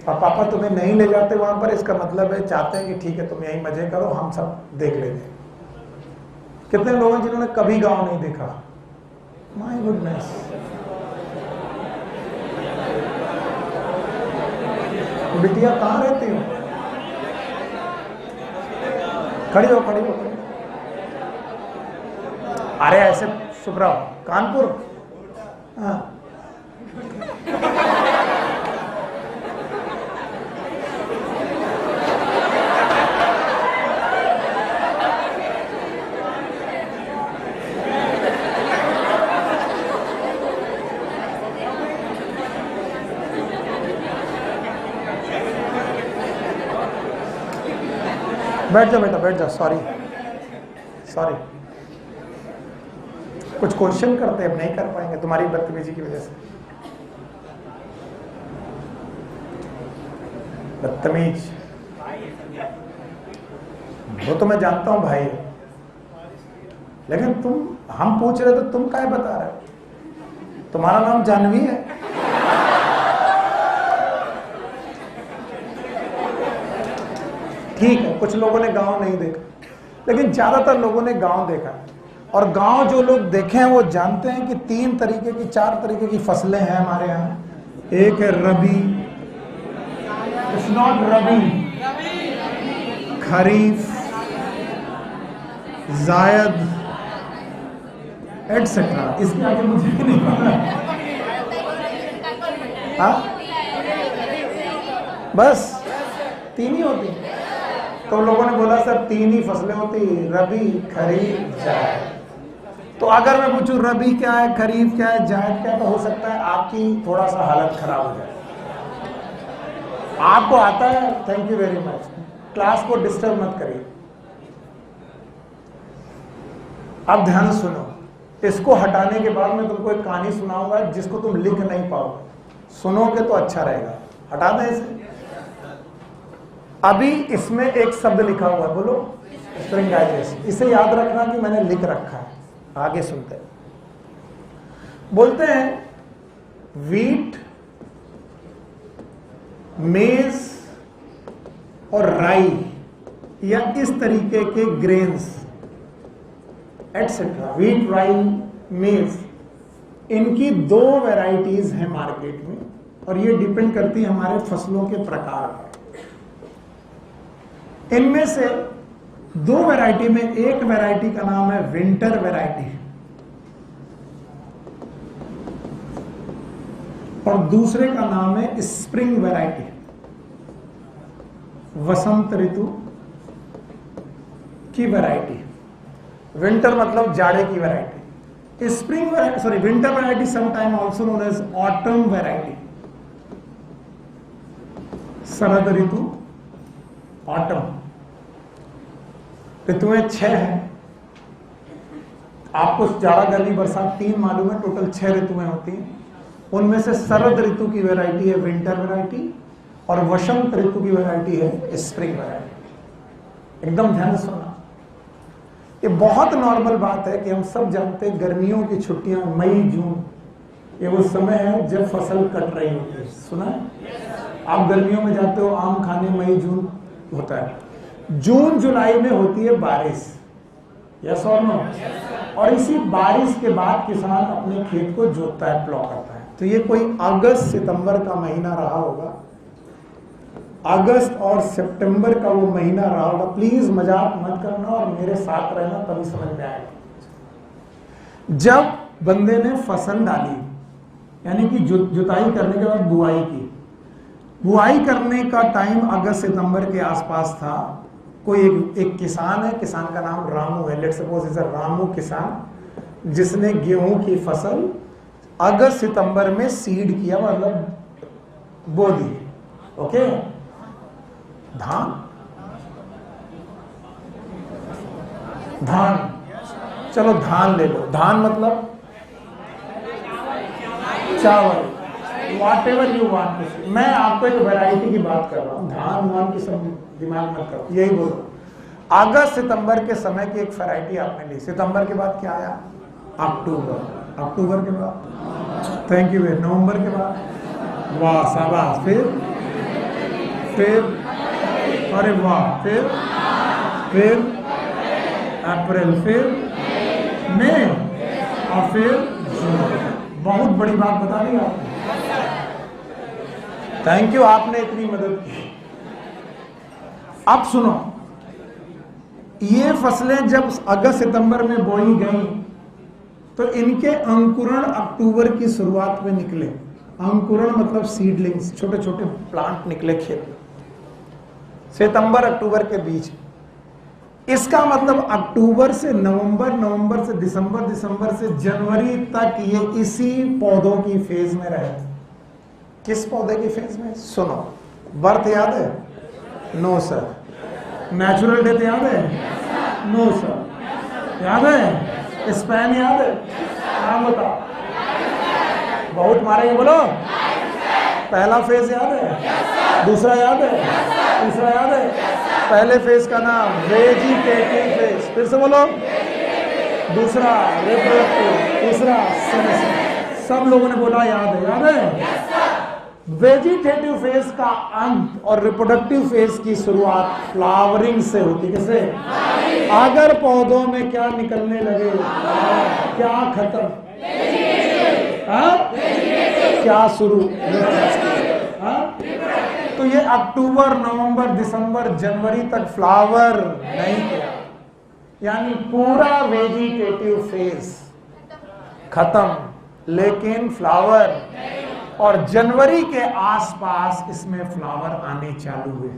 और पापा तुम्हें नहीं ले जाते वहां पर, इसका मतलब है चाहते हैं कि ठीक है तुम यहीं मजे करो, हम सब देख लेंगे। कितने लोग हैं जिन्होंने कभी गांव नहीं देखा? My goodness. बिटिया कहाँ रहती हो? खड़ी हो, खड़ी हो। अरे ऐसे चुप रहो, कानपुर। हाँ, बैठ जाओ बेटा, बैठ जाओ। सॉरी सॉरी, कुछ क्वेश्चन करते अब नहीं कर पाएंगे तुम्हारी बदतमीजी की वजह से। बदतमीज वो तो मैं जानता हूं भाई, लेकिन तुम, हम पूछ रहे तो तुम क्या बता रहे हो? तुम्हारा नाम जानवी है? ठीक है, कुछ लोगों ने गांव नहीं देखा, लेकिन ज्यादातर लोगों ने गांव देखा। और गांव जो लोग देखे हैं वो जानते हैं कि 3 तरीके की 4 तरीके की फसलें हैं हमारे यहाँ। एक है रबी, इट्स नॉट रबी, खरीफ, जायद एटसेट्रा। इसके आगे मुझे नहीं पता। हाँ, बस 3 ही होती हैं। तो लोगों ने बोला सर 3 ही फसलें होती, रबी, खरीफ, जायद। तो अगर मैं पूछूं रबी क्या है, खरीफ क्या है, जायद क्या है, तो हो सकता है आपकी थोड़ा सा हालत खराब हो जाए। आपको आता है, thank you very much. Class को डिस्टर्ब मत करिए। अब ध्यान सुनो, इसको हटाने के बाद मैं तुमको एक कहानी सुनाऊंगा जिसको तुम लिख नहीं पाओगे। सुनोगे तो अच्छा रहेगा। हटा दें इसे। अभी इसमें एक शब्द लिखा हुआ है, बोलो स्प्रिंगाइजेशन। इसे याद रखना कि मैंने लिख रखा है। आगे सुनते हैं। बोलते हैं वीट, मेज और राई या इस तरीके के ग्रेन्स एटसेट्रा, वीट, राई, मेज, इनकी 2 वैरायटीज हैं मार्केट में, और ये डिपेंड करती है हमारे फसलों के प्रकार पर। इनमें से 2 वैरायटी में एक वैरायटी का नाम है विंटर वैरायटी और दूसरे का नाम है स्प्रिंग वैरायटी, वसंत ऋतु की वैरायटी। विंटर मतलब जाड़े की variety. Spring variety, sorry, winter variety sometime also known as autumn variety. शरद ऋतु, ऑटम। ऋतुएं 6 हैं। आपको जाड़ा, गर्मी, बरसात 3 मालूम है, टोटल 6 ऋतुएं होती हैं। उनमें से शरद ऋतु की वैरायटी है विंटर वैरायटी और वसंत ऋतु की वैरायटी है स्प्रिंग वैरायटी। एकदम ध्यान से सुनना। ये बहुत नॉर्मल बात है कि हम सब जानते हैं गर्मियों की छुट्टियां मई जून, ये वो समय है जब फसल कट रही होती है। सुना है? आप गर्मियों में जाते हो आम खाने, मई जून होता है। जून जुलाई में होती है बारिश, यस और नो? और इसी बारिश के बाद किसान अपने खेत को जोतता है, प्लॉ करता है। तो ये कोई अगस्त सितंबर का महीना रहा होगा, अगस्त और सितंबर का वो महीना रहा होगा। प्लीज मजाक मत करना और मेरे साथ रहना, तभी समझ में आएगा। जब बंदे ने फसल डाली, यानी कि जुताई करने के बाद बुआई की, बुआई करने का टाइम अगस्त सितंबर के आसपास था। कोई एक किसान है, किसान का नाम रामू है, let's suppose is a Ramu किसान, जिसने गेहूं की फसल अगस्त सितंबर में सीड किया, मतलब बो दी। ओके, धान, चलो धान ले लो, धान मतलब चावल, वॉट एवर यू वांट। मैं आपको एक वैरायटी की बात कर रहा हूँ, धान वान की सब दिमाग मत करो, यही बोलो। अगस्त सितंबर के समय की एक वैरायटी आपने ली, सितंबर के बाद क्या आया? अक्टूबर, अक्टूबर के बाद थैंक यू, नवंबर के बाद वाह शाबाश, फिर अरे वाह, फिर अप्रैल, फिर मई और फिर जून। बहुत बड़ी बात बता दी आपने, थैंक यू, आपने इतनी मदद की। अब सुनो, ये फसलें जब अगस्त सितंबर में बोई गई तो इनके अंकुरण अक्टूबर की शुरुआत में निकले। अंकुरण मतलब सीडलिंग्स, छोटे छोटे प्लांट निकले खेत में, सितंबर अक्टूबर के बीच। इसका मतलब अक्टूबर से नवंबर, नवंबर से दिसंबर, दिसंबर से जनवरी तक ये इसी पौधों की फेज में रहे। किस पौधे की फेज में? सुनो, बर्थ याद है? No sir. नेचुरल डेथ याद है? No sir. याद है? स्पैन याद है? नाम बताओ। बहुत मारेंगे, बोलो। पहला फेज याद है? दूसरा याद है? तीसरा याद है? पहले फेज का नाम वेजिटेटिव फेज, फिर से बोलो। दूसरा रिप्रोडक्टिव, तीसरा सेमेस्टर। सब लोगों ने बोला याद है, याद है? वेजिटेटिव फेज का अंत और रिप्रोडक्टिव फेज की शुरुआत फ्लावरिंग से होती है। कैसे? अगर पौधों में क्या निकलने लगे, क्या खत्म, क्या शुरू, तो ये अक्टूबर, नवंबर, दिसंबर, जनवरी तक फ्लावर नहीं किया, यानी पूरा वेजिटेटिव फेज खत्म, लेकिन फ्लावर, और जनवरी के आसपास इसमें फ्लावर आने चालू हुए।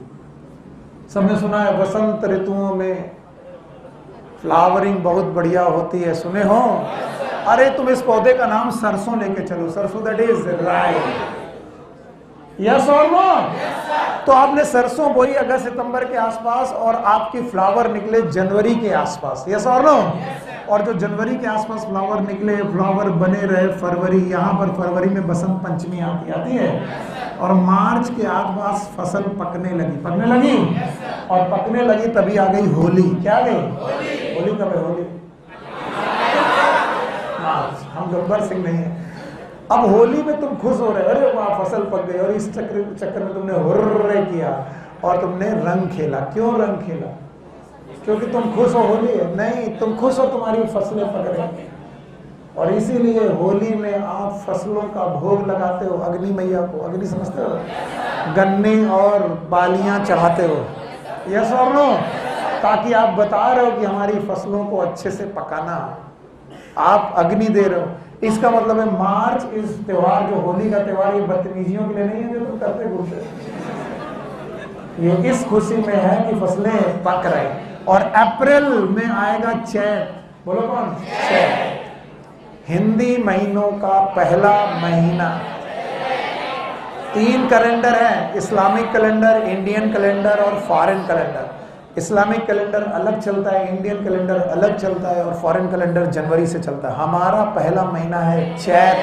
सबने सुना है वसंत ऋतुओं में फ्लावरिंग बहुत बढ़िया होती है, सुने हो? अरे तुम इस पौधे का नाम सरसों लेके चलो, सरसों, दैट इज राइट। यस और नो? तो आपने सरसों बोई अगस्त सितंबर के आसपास और आपकी फ्लावर निकले जनवरी के आसपास। यस और नो? और जो जनवरी के आसपास फ्लावर निकले, फ्लावर बने रहे फरवरी, यहाँ पर फरवरी में बसंत पंचमी आती है, और मार्च के आसपास फसल पकने लगी, और पकने लगी तभी आ गई होली। क्या आ गई? होली कब है? होली मार्च। हम गब्बर सिंह नहीं है। अब होली में तुम खुश हो रहे, अरे वाह फसल पक गई, और इस चक्कर में तुमने हुर्रे किया और तुमने रंग खेला। क्यों रंग खेला? क्योंकि तुम खुश हो, होली है? नहीं, तुम खुश हो तुम्हारी फसलें पक रही, और इसीलिए होली में आप फसलों का भोग लगाते हो अग्नि मैया को। अग्नि समझते हो? गन्ने और बालियां चढ़ाते हो। यस और नो? ताकि आप बता रहे हो कि हमारी फसलों को अच्छे से पकाना, आप अग्नि दे रहे हो। इसका मतलब है मार्च इस त्योहार, जो होली का त्योहार, ये बदतमीजियों के लिए नहीं है जो तुम करते घूमते, ये इस खुशी में है कि फसलें पक रही। और अप्रैल में आएगा चैत। बोलो कौन? चैत। हिंदी महीनों का पहला महीना। 3 कैलेंडर है, इस्लामिक कैलेंडर, इंडियन कैलेंडर और फॉरेन कैलेंडर। इस्लामिक कैलेंडर अलग चलता है, इंडियन कैलेंडर अलग चलता है, और फॉरेन कैलेंडर जनवरी से चलता है। हमारा पहला महीना है चैत।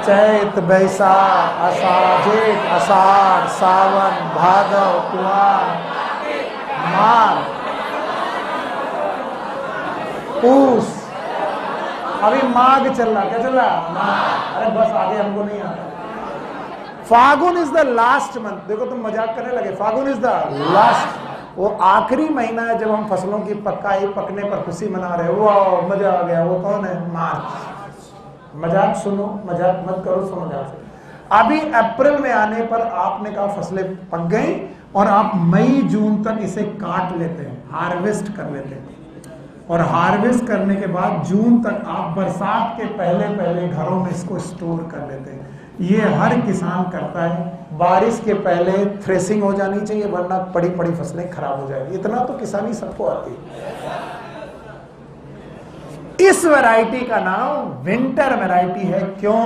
चैत, बैसाख, आषाढ़, जेठ, आषाढ़, सावन, भादव, कुआर, माघ, पूस। अभी माघ चल रहा, क्या चल रहा? माघ। अरे बस आगे हमको नहीं आता। फागुन इज द लास्ट मंथ। देखो तुम मजाक करने लगे, फागुन इज द लास्ट, वो आखिरी महीना है जब हम फसलों की पकने पर खुशी मना रहे हो। वाह मजा आ गया। वो कौन है? मार्च। मजाक सुनो, मजाक मत करो, सुनो मजाक से। अभी अप्रैल में आने पर आपने कहा फसलें पक गई, और आप मई जून तक इसे काट लेते हैं, हार्वेस्ट कर लेते हैं, और हार्वेस्ट करने के बाद जून तक आप बरसात के पहले घरों में इसको स्टोर कर लेते हैं। ये हर किसान करता है। बारिश के पहले थ्रेसिंग हो जानी चाहिए, वरना बड़ी बड़ी फसलें खराब हो जाएगी। इतना तो किसानी सबको आती है। इस वैरायटी का नाम विंटर वैरायटी है। क्यों?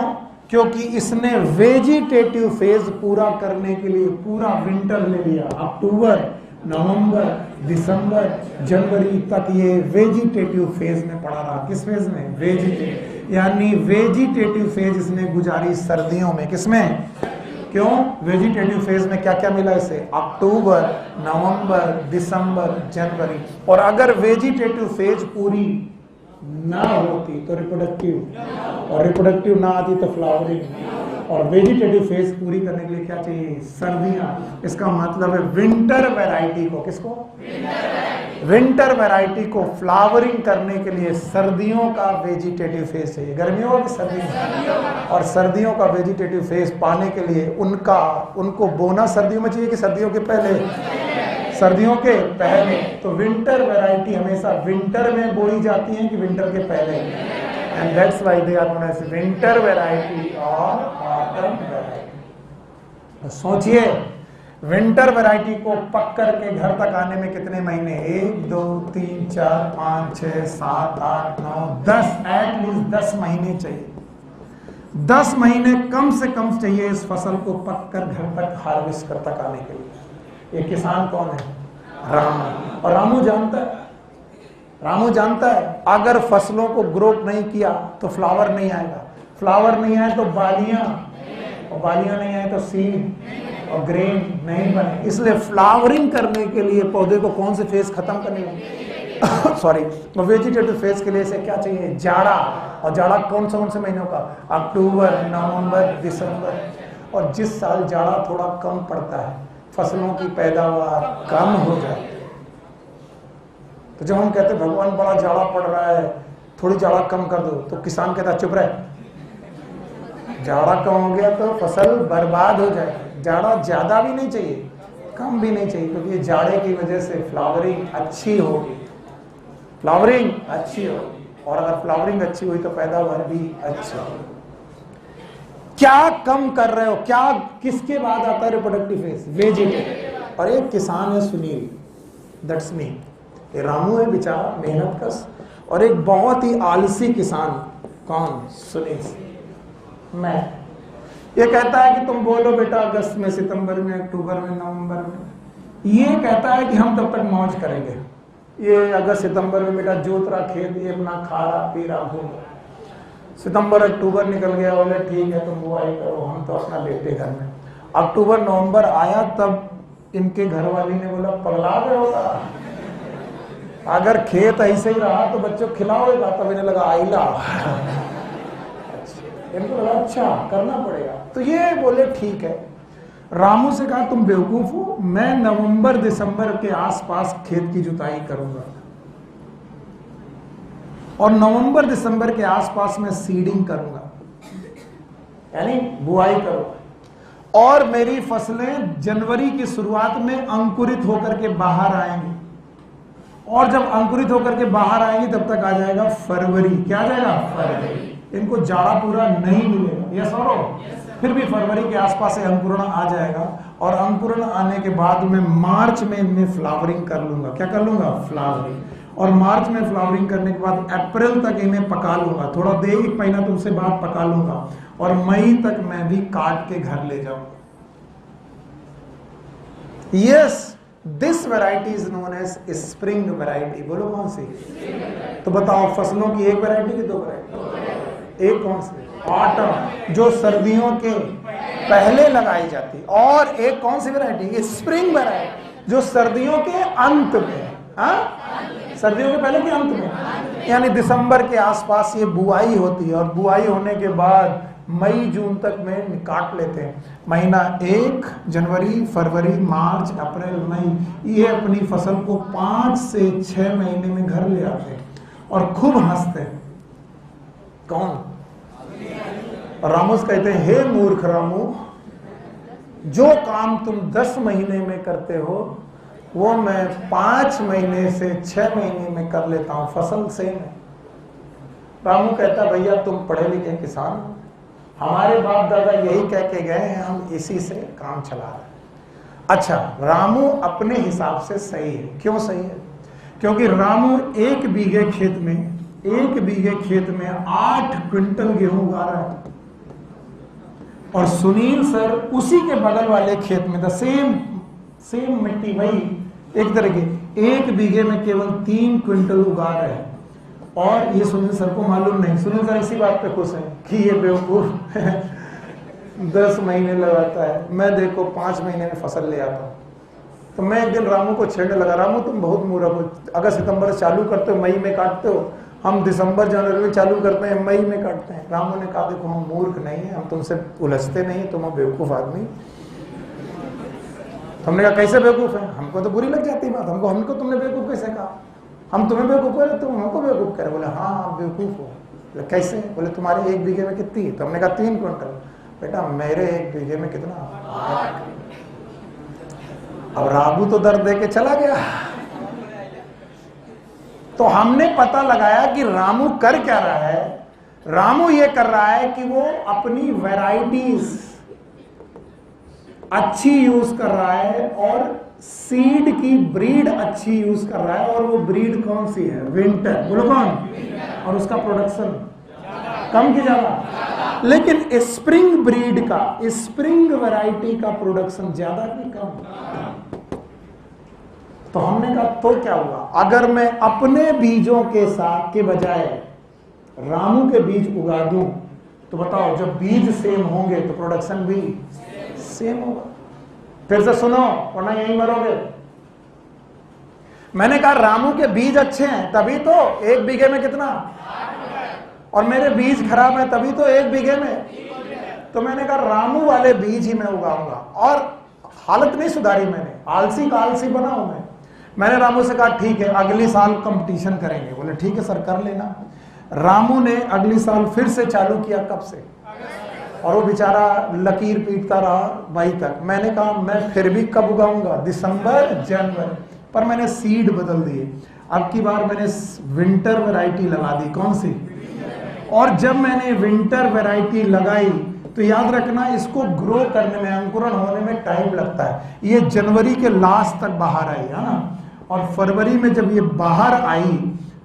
क्योंकि इसने वेजिटेटिव फेज पूरा करने के लिए पूरा विंटर ले लिया, अक्टूबर, नवंबर, दिसंबर, जनवरी तक ये वेजिटेटिव फेज में पड़ा रहा। किस फेज में? वेजिटेटिव, यानी वेजिटेटिव फेज इसने गुजारी सर्दियों में। किसमें? क्यों? वेजिटेटिव फेज में क्या क्या मिला इसे? अक्टूबर, नवंबर, दिसंबर, जनवरी। और अगर वेजिटेटिव फेज पूरी ना होती तो रिप्रोडक्टिव, और रिप्रोडक्टिव ना आती तो फ्लावरिंग। और वेजिटेटिव फेज पूरी करने के लिए क्या चाहिए? सर्दियां। इसका मतलब है विंटर वैरायटी को, किसको? विंटर वैरायटी को फ्लावरिंग करने के लिए सर्दियों का वेजिटेटिव फेज चाहिए। गर्मियों की सर्दियों, और सर्दियों का वेजिटेटिव फेज पाने के लिए उनको बोना सर्दियों में चाहिए कि सर्दियों के पहले? सर्दियों के पहले। तो विंटर वैरायटी हमेशा विंटर में बोई जाती है कि विंटर के पहले? And that's why they are known as winter variety और ऑटम वैरायटी। सोचिए, विंटर वैरायटी को पक करके घर तक आने में कितने महीने? 1 2 3 4 5 6 7 8 9 10, एटलीस्ट 10 महीने चाहिए। 10 महीने कम से कम चाहिए इस फसल को पक कर घर तक हार्वेस्ट कर तक आने के लिए। ये किसान कौन है? रामू। और रामू जानता है अगर फसलों को ग्रो नहीं किया तो फ्लावर नहीं आएगा, फ्लावर नहीं आए तो बालियां, और बालियां नहीं आए तो सीड और ग्रेन नहीं बने। इसलिए फ्लावरिंग करने के लिए पौधे को कौन से फेज खत्म करने सॉरी, वेजिटेटिव फेज के लिए से क्या चाहिए? जाड़ा। और जाड़ा कौन से महीनों का? अक्टूबर, नवंबर, दिसंबर। और जिस साल जाड़ा थोड़ा कम पड़ता है, फसलों की पैदावार कम हो जाती है। तो जब हम कहते हैं भगवान बड़ा जाड़ा पड़ रहा है, थोड़ी जाड़ा कम कर दो, तो किसान कहता चुप रहे। जाड़ा कम हो गया तो फसल बर्बाद हो जाएगी। जाड़ा ज्यादा भी नहीं चाहिए, कम भी नहीं चाहिए, क्योंकि जाड़े की वजह से फ्लावरिंग अच्छी होगी, फ्लावरिंग अच्छी होगी। और अगर फ्लावरिंग अच्छी हुई तो पैदावार भी अच्छी होगी। क्या कम कर रहे हो? क्या किसके बाद आता है रिप्रोडक्टिव फेज? वेजिटेटिव। और एक किसान है सुनील, दैट्स मी। ये रामू है बेचारा मेहनत कश, और एक बहुत ही आलसी किसान। कौन? सुनील, मैं। ये कहता है कि तुम बोलो बेटा अगस्त में, सितंबर में, अक्टूबर में, नवंबर में। ये कहता है कि हम तब तक मौज करेंगे। ये अगस्त सितंबर में बेटा जोत रहा खेत, ये अपना खा रहा पी रहा घूम रहा। सितंबर अक्टूबर निकल गया, बोले ठीक है तुम बुआई करो, हम तो अपना लेटे घर में। अक्टूबर नवंबर आया तब इनके घर वाली ने बोला पगला गए होगा, अगर खेत ऐसे ही रहा तो बच्चों खिलाओगा। तब इन्हें लगा आइला इनको लगा अच्छा करना पड़ेगा। तो ये बोले ठीक है। रामू से कहा तुम बेवकूफ हो, मैं नवंबर दिसंबर के आसपास खेत की जुताई करूंगा, और नवंबर दिसंबर के आसपास में सीडिंग करूंगा, यानी बुआई करूंगा। और मेरी फसलें जनवरी की शुरुआत में अंकुरित होकर के बाहर आएंगी, और जब अंकुरित होकर के बाहर आएंगी तब तक आ जाएगा फरवरी। क्या आ जाएगा? फरवरी। इनको जाड़ा पूरा नहीं मिलेगा, यस और नो? फिर भी फरवरी के आसपास से अंकुरण आ जाएगा, और अंकुरण आने के बाद में मार्च में इनमें फ्लावरिंग कर लूंगा। क्या कर लूंगा? फ्लावरिंग। और मार्च में फ्लावरिंग करने के बाद अप्रैल तक इन्हें पका लूंगा, थोड़ा देर 1 महीना तुमसे बाद पका लूंगा, और मई तक मैं भी काट के घर ले जाऊंगा। Yes, this variety is known as spring variety. बोलो कौन सी? तो बताओ फसलों की एक वैरायटी की 2 वैरायटी? एक कौन सी? ऑटम, जो सर्दियों के पहले लगाई जाती, और एक कौन सी वैरायटी? स्प्रिंग वैरायटी, जो सर्दियों के अंत में। हाँ, सर्दियों के पहले के अंत में, यानी दिसंबर के आसपास ये बुआई होती है, और बुआई होने के बाद मई जून तक में काट लेते हैं। महीना 1 जनवरी, फरवरी, मार्च, अप्रैल, मई, ये अपनी फसल को 5 से 6 महीने में घर ले आते हैं और खूब हंसते हैं। कौन? रामूस कहते हैं हे मूर्ख रामू, जो काम तुम 10 महीने में करते हो वो मैं 5 महीने से 6 महीने में कर लेता हूं, फसल से। रामू कहता भैया तुम पढ़े लिखे किसान, हमारे बाप दादा यही कह के गए हैं, हम इसी से काम चला रहे हैं। अच्छा, रामू अपने हिसाब से सही है। क्यों सही है? क्योंकि रामू 1 बीघे खेत में 8 क्विंटल गेहूं उगा रहा है, और सुनील सर उसी के बगल वाले खेत में सेम मिट्टी, वही एक तरह के 1 बीघे में केवल 3 क्विंटल उगा रहे हैं। और ये सुनील सर को मालूम नहीं, सुनील सर इसी बात पे खुश है कि ये बेवकूफ 10 महीने लगाता है, मैं देखो 5 महीने में फसल ले आता हूँ। तो मैं एक दिन रामू को छेड़ने लगा, रामू तुम बहुत मूर्ख हो, अगस्त सितंबर से चालू करते हो, मई में काटते हो, हम दिसंबर जनवरी में चालू करते हैं, मई में काटते हैं। रामू ने कहा देखो हम मूर्ख नहीं है, हम तुमसे उलझते नहीं, तुम बेवकूफ आदमी। हमने कहा कैसे बेवकूफ है, हमको तो बुरी लग जाती बात, हमको तुमने बेवकूफ कैसे कहा, हम तुम्हें बेवकूफ कह रहे, तुम हमको बेवकूफ कह रहे। बोले हाँ आप बेवकूफ हो। बोले कैसे? बोले तुम्हारे 1 बीघे में कितनी है? तो हमने कहा 3 क्विंटल। बेटा मेरे 1 बीघे में कितना? 8। अब राबू तो दर्द दे के चला गया। तो हमने पता लगाया कि रामू कर क्या रहा है। रामू ये कर रहा है कि वो अपनी वैरायटीज अच्छी यूज कर रहा है और सीड की ब्रीड अच्छी यूज कर रहा है। और वो ब्रीड कौन सी है? विंटर। बोलो कौन? और उसका प्रोडक्शन कम की ज्यादा? लेकिन स्प्रिंग ब्रीड का, स्प्रिंग वैरायटी का प्रोडक्शन ज्यादा की कम? तो हमने कहा तो क्या हुआ अगर मैं अपने बीजों के साथ के बजाय रामू के बीज उगा दूं, तो बताओ जब बीज सेम होंगे तो प्रोडक्शन भी सेम होगा। फिर से सुनो वरना यहीं मरोगे। मैंने कहा रामू के बीज अच्छे हैं तभी तो 1 बीघे में कितना, और मेरे बीज खराब है तभी तो 1 बीघे में। तो मैंने कहा रामू वाले बीज ही मैं उगाऊंगा। और हालत नहीं सुधारी मैंने, आलसी का आलसी बना हूं मैंने रामू से कहा ठीक है अगली साल कंपटीशन करेंगे। बोले ठीक है सर कर लेना। रामू ने अगली साल फिर से चालू किया। कब से? और वो बेचारा लकीर पीटता रहा मई तक। मैंने कहा मैं फिर भी कब उगाऊंगा? दिसंबर जनवरी। पर मैंने सीड बदल दिए। अब की बार मैंने विंटर वैरायटी लगा दी। कौन सी? और जब मैंने विंटर वैरायटी लगाई तो याद रखना इसको ग्रो करने में, अंकुरण होने में टाइम लगता है। ये जनवरी के लास्ट तक बाहर आई है ना, और फरवरी में जब ये बाहर आई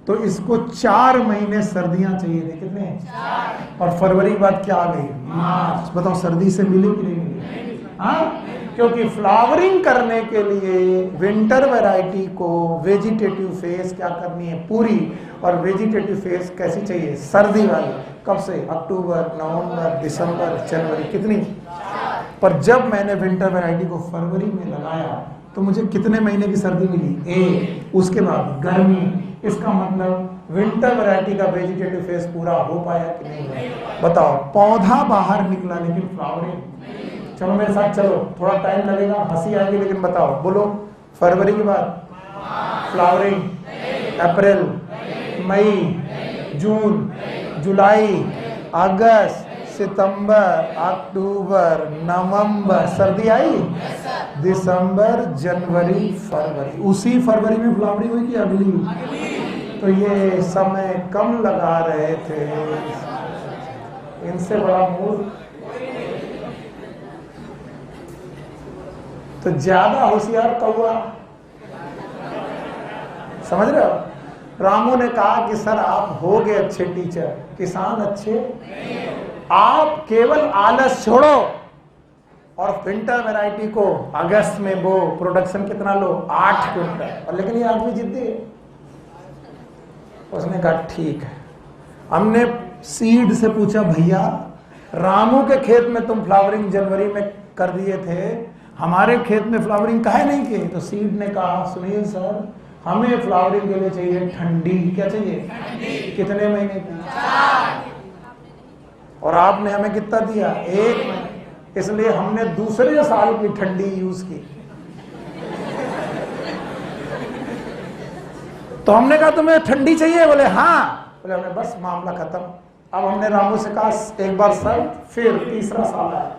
तो इसको 4 महीने सर्दियां चाहिए थी। कितने? 4। और फरवरी के बाद क्या आ गई? मार्च। बताओ सर्दी से मिली कि नहीं मिली? हाँ, क्योंकि फ्लावरिंग करने के लिए विंटर वैरायटी को वेजिटेटिव फेज क्या करनी है? पूरी। और वेजिटेटिव फेज कैसी चाहिए? सर्दी वाली। कब से? अक्टूबर, नवंबर, दिसंबर, जनवरी। कितनी? पर जब मैंने विंटर वैरायटी को फरवरी में लगाया तो मुझे कितने महीने की सर्दी मिली? 1। उसके बाद गर्मी। इसका मतलब विंटर वैरायटी का वेजिटेटिव फेज पूरा हो पाया कि नहीं? बताओ पौधा बाहर निकला लेकिन फ्लावरिंग। चलो मेरे साथ चलो, थोड़ा टाइम लगेगा, हंसी आएगी, लेकिन बताओ बोलो फरवरी के बाद फ्लावरिंग, अप्रैल, मई, जून, जुलाई, अगस्त, सितंबर, अक्टूबर, नवंबर, सर्दी आई, दिसंबर, जनवरी, फरवरी। उसी फरवरी में फ्लावरिंग हुई कि अगली? तो ये समय कम लगा रहे थे, इनसे बड़ा मूर्ख। तो ज्यादा होशियार कौआ। समझ रहे हो? रामू ने कहा कि सर आप हो गए अच्छे टीचर, किसान अच्छे, आप केवल आलस छोड़ो और विंटर वैरायटी को अगस्त में वो प्रोडक्शन कितना लो? 8 क्विंटल। और लेकिन ये आदमी जिद्दी है। उसने कहा ठीक है। हमने सीड से पूछा भैया रामू के खेत में तुम फ्लावरिंग जनवरी में कर दिए थे, हमारे खेत में फ्लावरिंग काहे नहीं की? तो सीड ने कहा सुनील सर हमें फ्लावरिंग के लिए चाहिए ठंडी। क्या चाहिए? ठंडी। कितने महीने की? 4। और आपने हमें कितना दिया? 1 महीने। इसलिए हमने दूसरे साल की ठंडी यूज की। तो हमने कहा तुम्हें ठंडी चाहिए? बोले हाँ। बोले हमने बस मामला खत्म। अब हमने रामू से कहा एक बार सर, फिर तीसरा साल आया,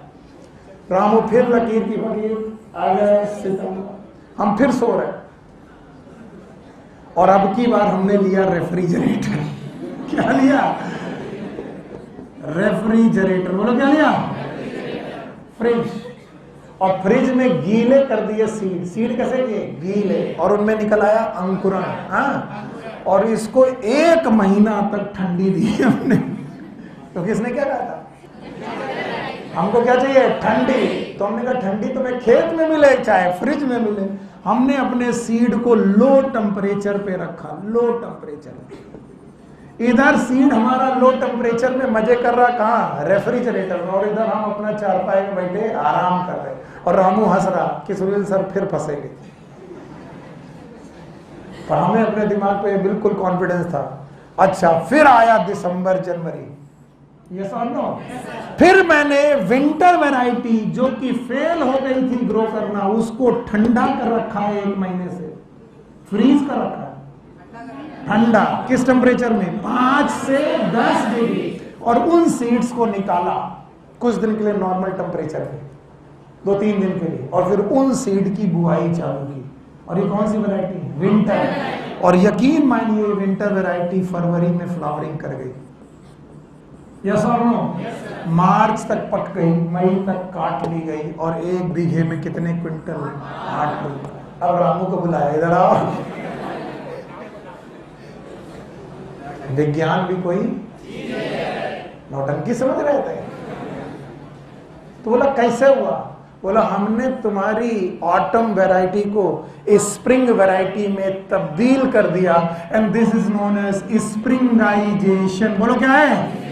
रामू फिर लकीर की फकीर, अगस्त, सितंबर, हम फिर सो रहे। और अब की बार हमने लिया रेफ्रिजरेटर। क्या लिया? रेफ्रिजरेटर। बोलो क्या लिया? फ्रिज। और फ्रिज में गीले कर दिए सीड। सीड कैसे किए? गीले। और उनमें निकल आया अंकुरण। हाँ, और इसको 1 महीना तक ठंडी दी हमने। तो किसने क्या कहा था? हमको क्या चाहिए? ठंडी। तो हमने कहा ठंडी तुम्हें खेत में मिले चाहे फ्रिज में मिले, हमने अपने सीड को लो टेम्परेचर पे रखा, लो टेम्परेचर। इधर सीड हमारा लो टेम्परेचर में मजे कर रहा, कहाँ, रेफ्रिजरेटर में, और इधर हम अपना चारपाई में बैठे आराम कर रहे, और रामू हंस रहा कि सुनील सर फिर फंसेंगे। पर हमें अपने दिमाग पे बिल्कुल कॉन्फिडेंस था। अच्छा, फिर आया दिसंबर जनवरी, यस और नो? फिर मैंने विंटर वैरायटी जो कि फेल हो गई थी ग्रो करना, उसको ठंडा कर रखा है 1 महीने से, फ्रीज कर रखा है ठंडा। किस टेम्परेचर में? 5 से 10 डिग्री। और उन सीड्स को निकाला कुछ दिन के लिए नॉर्मल टेम्परेचर पे, 2-3 दिन के लिए, और फिर उन सीड की बुआई चालू की। और ये कौन सी वैरायटी? विंटर। और यकीन मानिए विंटर वैरायटी फरवरी में फ्लावरिंग कर गई, यस और नो? मार्च तक पक गई, मई तक काट ली गई, और 1 बीघे में कितने क्विंटल? 8 क्विंटल। अब रामू को बुलाया, इधर आओ। विज्ञान भी कोई नौटंकी समझ रहे थे। तो बोला कैसे हुआ? बोला हमने तुम्हारी ऑटम वैरायटी को स्प्रिंग वैरायटी में तब्दील कर दिया, and this is known as springization. बोलो क्या है?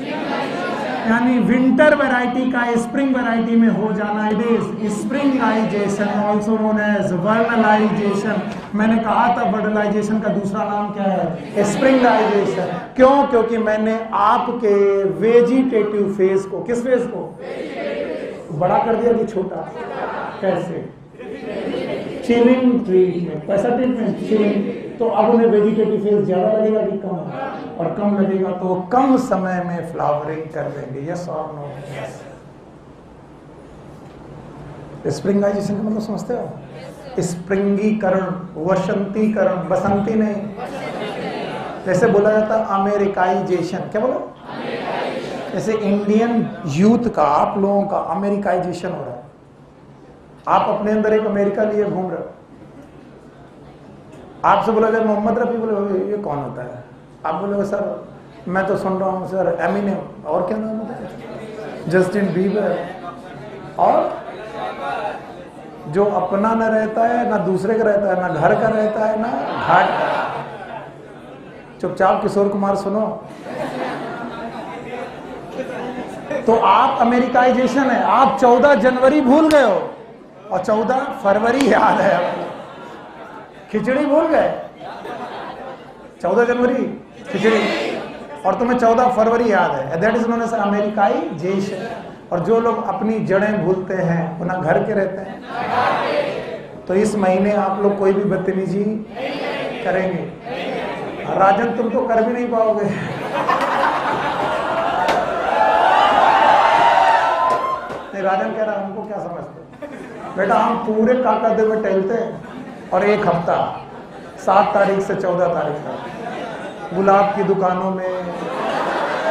यानी विंटर वैरायटी का स्प्रिंग वैरायटी में हो जाना, it is springization, also known as vernalization. मैंने कहा था वर्नलाइजेशन का दूसरा नाम क्या है? स्प्रिंगाइजेशन। क्यों? क्योंकि मैंने आपके वेजिटेटिव फेज को, किस फेज को बड़ा कर दिया कि छोटा? कैसे? Chilling treatment. कैसा ट्रीटमेंट? चिलिंग। तो अब उन्हें वेजिटेटिव फेज ज्यादा लगेगा कि कम? और कम लगेगा तो कम समय में फ्लावरिंग कर देंगे, यस और नो? स्प्रिंगाइजेशन का मतलब समझते हो? स्प्रिंगीकरण, वसंतीकरण, बसंती नहीं। जैसे बोला जाता है अमेरिकाइजेशन, क्या बोला? जैसे इंडियन यूथ का, आप लोगों का अमेरिकाइजेशन हो रहा है। आप अपने अंदर एक अमेरिका लिए घूम रहे हो। आपसे बोला जाए मोहम्मद रफी, बोले ये कौन होता है? आप बोले सर मैं तो सुन रहा हूँ सर एमिनेम, और क्या नाम होता है, जस्टिन बीबर। और जो अपना न रहता है ना दूसरे का रहता है, ना घर का रहता है ना घाट का। चुपचाप किशोर कुमार सुनो। तो आप अमेरिकाइजेशन है। आप 14 जनवरी भूल गए हो और 14 फरवरी याद है आपको। खिचड़ी भूल गए? 14 जनवरी खिचड़ी, और तुम्हें 14 फरवरी याद है। That is known as Americanization. और जो लोग अपनी जड़ें भूलते हैं वो ना घर के रहते हैं। तो इस महीने आप लोग कोई भी बदतमीजी करेंगे। राजन तुम तो कर भी नहीं पाओगे। नहीं, राजन कह रहा हमको क्या समझते बेटा, हम पूरे काका में टहलते हैं और एक हफ्ता 7 तारीख से 14 तारीख तक गुलाब की दुकानों में,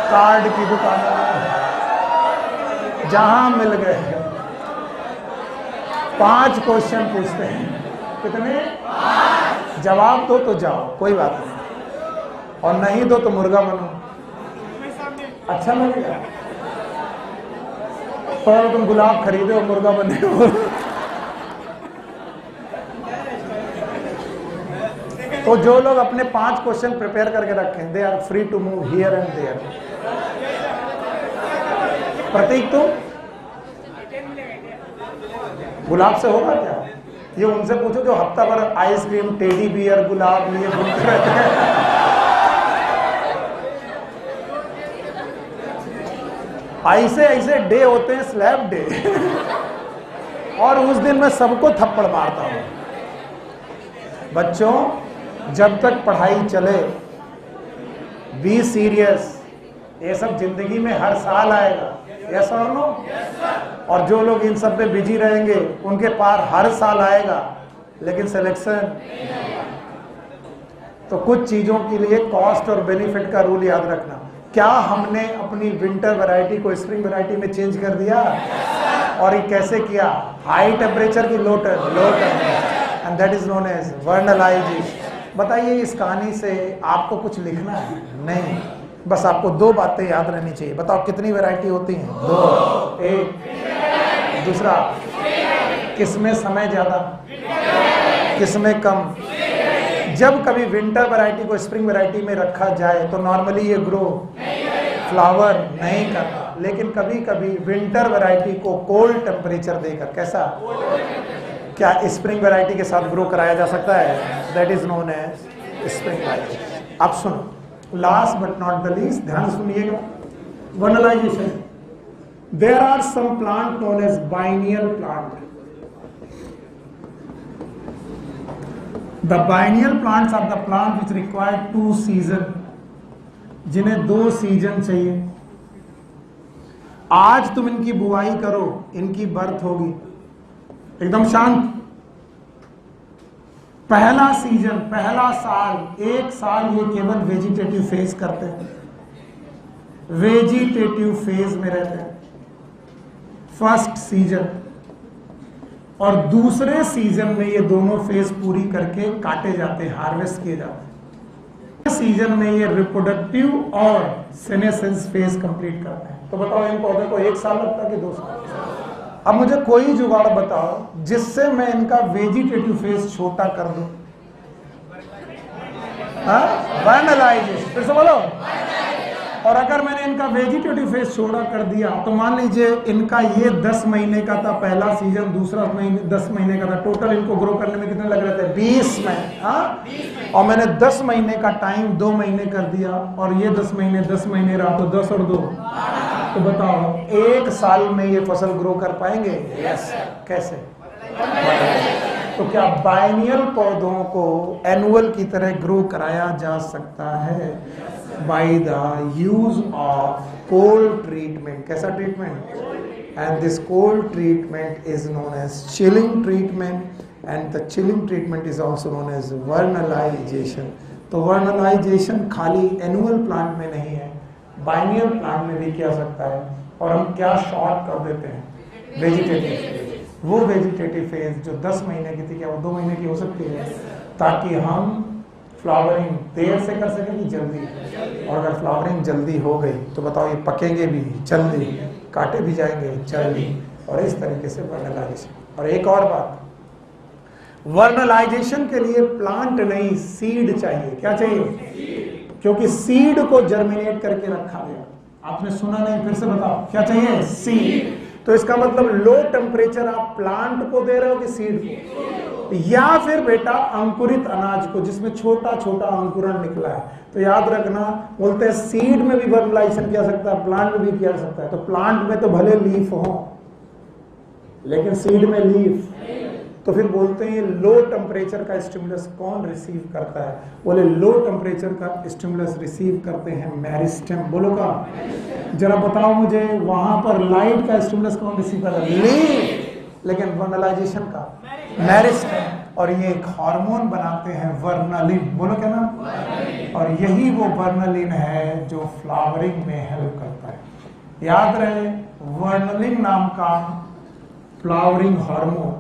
कार्ड की दुकानों में, जहां मिल गए 5 क्वेश्चन पूछते हैं। कितने? 5। जवाब दो तो जाओ, कोई बात नहीं, और नहीं दो तो मुर्गा बनो। अच्छा लगेगा? पर तुम गुलाब खरीदे और मुर्गा बने हो। तो जो लोग अपने 5 क्वेश्चन प्रिपेयर करके रखें, they are free to move here and there. Prateek तुम गुलाब से होगा क्या? ये उनसे पूछो जो हफ्ता भर आइसक्रीम, टेडी बियर, गुलाब लिए घूमते रहते हैं। ऐसे ऐसे डे होते हैं, स्लैब डे। और उस दिन मैं सबको थप्पड़ मारता हूं। बच्चों, जब तक पढ़ाई चले, बी सीरियस। ये सब जिंदगी में हर साल आएगा, यस और नो? और जो लोग इन सब पे बिजी रहेंगे उनके पार हर साल आएगा, लेकिन सिलेक्शन। तो कुछ चीजों के लिए कॉस्ट और बेनिफिट का रूल याद रखना। क्या हमने अपनी विंटर वैरायटी को स्प्रिंग वैरायटी में चेंज कर दिया? और ये कैसे किया? हाई टेम्परेचर की low temperature, and that is known as vernalization. बताइए, इस कहानी से आपको कुछ लिखना है? नहीं, बस आपको 2 बातें याद रहनी चाहिए। बताओ कितनी वैरायटी होती हैं? 2। एक, दूसरा किसमें समय ज्यादा? किसमें कम? जब कभी विंटर वैरायटी को स्प्रिंग वैरायटी में रखा जाए तो नॉर्मली ये ग्रो फ्लावर नहीं करता, लेकिन कभी कभी विंटर वैरायटी को कोल्ड टेम्परेचर देकर, कैसा, क्या स्प्रिंग वैरायटी के साथ ग्रो कराया जा सकता है? That is known as spring variety. अब सुनो, last but not the least, ध्यान सुनिएगा, vernalization. There are some plant known as biennial plant. The biennial plants are the plant which require 2 season, जिन्हें 2 सीजन चाहिए। आज तुम इनकी बुआई करो, इनकी बर्थ होगी एकदम शांत। पहला सीजन, पहला साल, 1 साल ये केवल वेजिटेटिव फेज करते हैं, वेजिटेटिव फेज में रहते हैं, फर्स्ट सीजन। और दूसरे सीजन में ये दोनों फेज पूरी करके काटे जाते हैं, हार्वेस्ट किए जाते हैं। सीजन में ये रिप्रोडक्टिव और सेनेसेंस फेज कंप्लीट करते हैं। तो बताओ, इन पौधे को 1 साल लगता है कि 2 साल? अब मुझे कोई जुगाड़ बताओ जिससे मैं इनका वेजिटेटिव फेज छोटा कर दूं। वर्नलाइजेशन, फिर से बोलो। और अगर मैंने इनका वेजिटेटिव फेज छोटा कर दिया तो मान लीजिए इनका ये 10 महीने का था पहला सीजन, दूसरा 10 महीने का था, टोटल इनको ग्रो करने में कितने लग रहे थे? 20 महीने। हाँ, और मैंने 10 महीने का टाइम 2 महीने कर दिया, और ये 10 महीने रहा, तो 10 और 2, तो बताओ 1 साल में ये फसल ग्रो कर पाएंगे? यस। कैसे? तो क्या बाइनियल पौधों को एनुअल की तरह ग्रो कराया जा सकता है? By the use of cold treatment. कैसा treatment? And this cold treatment is known as chilling treatment, and the chilling treatment is also known as vernalization. तो वर्नलाइजेशन खाली एनुअल प्लांट में नहीं है, बाइनियल प्लांट में भी किया सकता है। और हम क्या शॉर्ट कर देते हैं? Vegetative phase. वो वेजिटेटिव फेज जो 10 महीने की थी, क्या वो 2 महीने की हो सकती है? ताकि हम फ्लावरिंग देर से कर सकें कि जल्दी? और अगर फ्लावरिंग जल्दी हो गई तो बताओ ये पकेंगे भी जल्दी, काटे भी जाएंगे जल्दी, और इस तरीके से वर्नलाइजेशन। और एक और बात, वर्नलाइजेशन के लिए प्लांट नहीं, सीड चाहिए। क्या चाहिए? क्योंकि सीड को जर्मिनेट करके रखा गया। आपने सुना नहीं, फिर से बताओ, क्या चाहिए? सीड। तो इसका मतलब लो टेम्परेचर आप प्लांट को दे रहे हो कि सीड को? या फिर बेटा अंकुरित अनाज को, जिसमें छोटा छोटा अंकुरण निकला है। तो याद रखना, बोलते हैं सीड में भी वर्नलाइजेशन किया सकता है, प्लांट में भी किया जा सकता है। तो प्लांट में तो भले लीफ हो, लेकिन सीड में लीफ। तो फिर बोलते हैं लो टेम्परेचर का स्टिमुलस कौन रिसीव करता है? बोले लो टेम्परेचर का स्टिमुलस रिसीव करते हैं मेरिस्टेम। बोलो का, जरा बताओ मुझे, वहां पर लाइट का स्टिमुलस कौन रिसीव करता है? लीफ। लेकिन वर्नलाइजेशन का मेरिस्टेम। और ये एक हार्मोन बनाते हैं वर्नलिन। बोलो क्या नाम? और यही वो वर्नलिन है जो फ्लावरिंग में हेल्प करता है। याद रहे, वर्नलिन नाम का flowering hormone,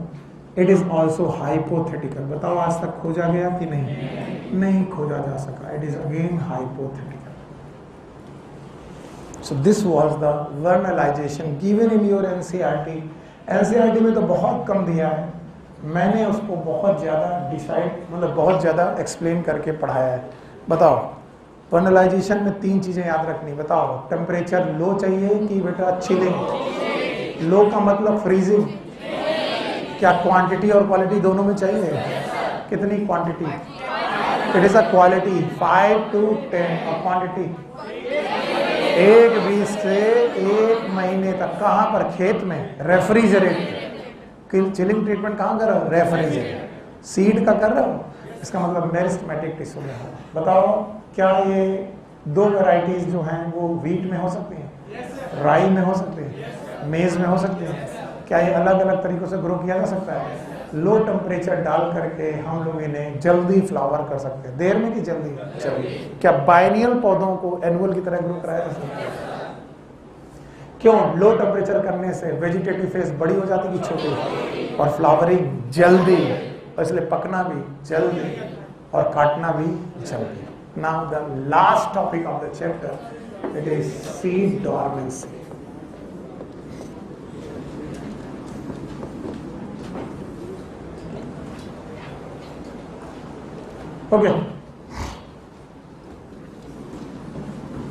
it is also hypothetical. बताओ आज तक खोजा गया कि नहीं? नहीं खोजा जा सका। It is again hypothetical. So this was the vernalization given in your NCERT. NCERT में तो बहुत कम दिया है, मैंने उसको बहुत ज़्यादा बहुत ज़्यादा एक्सप्लेन करके पढ़ाया है। बताओ, वर्नलाइजेशन में 3 चीज़ें याद रखनी। बताओ, टेम्परेचर लो चाहिए कि बेटा चिलिंग? लो का मतलब फ्रीजिंग। क्या क्वांटिटी और क्वालिटी दोनों में चाहिए? कितनी quantity? It is a quality 5 to 10 और क्वांटिटी 1-20 से 1 महीने तक। कहाँ पर? खेत में, रेफ्रिजरेट। चिलिंग ट्रीटमेंट कहाँ कर रहे हो? रेफ्रिजरेट। सीड का कर रहे हो, इसका मतलब मेरिस्टेमेटिक टिश्यू में हो। बताओ, क्या ये 2 वैरायटीज जो हैं वो व्हीट में हो सकती हैं, राई में हो सकती है, मेज में हो सकती है? क्या ये अलग अलग तरीकों से ग्रो किया जा सकता है? लो टेम्परेचर डाल करके हम लोग इन्हें जल्दी फ्लावर कर सकते हैं। देर में कि जल्दी? जल्दी। क्या बाइनियल पौधों को एनुअल की तरह ग्रो कराया जा सकता है? क्यों? लो टेम्परेचर करने से वेजिटेटिव फेज बड़ी हो जाती कि छोटी, और फ्लावरिंग जल्दी, और इसलिए पकना भी जल्दी और काटना भी जल्दी। Now the last topic of the chapter, it is seed dormancy. Okay,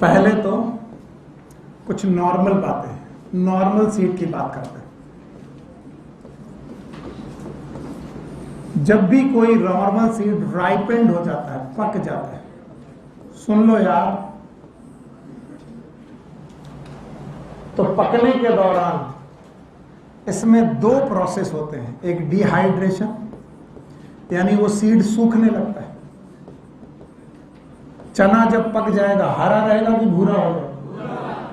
पहले तो कुछ नॉर्मल बातें, नॉर्मल सीड की बात करते हैं। जब भी कोई नॉर्मल सीड राइपेंड हो जाता है, पक जाता है, सुन लो यार, तो पकने के दौरान इसमें दो प्रोसेस होते हैं। एक डिहाइड्रेशन, यानी वो सीड सूखने लगता है। चना जब पक जाएगा हरा रहेगा कि भूरा होगा?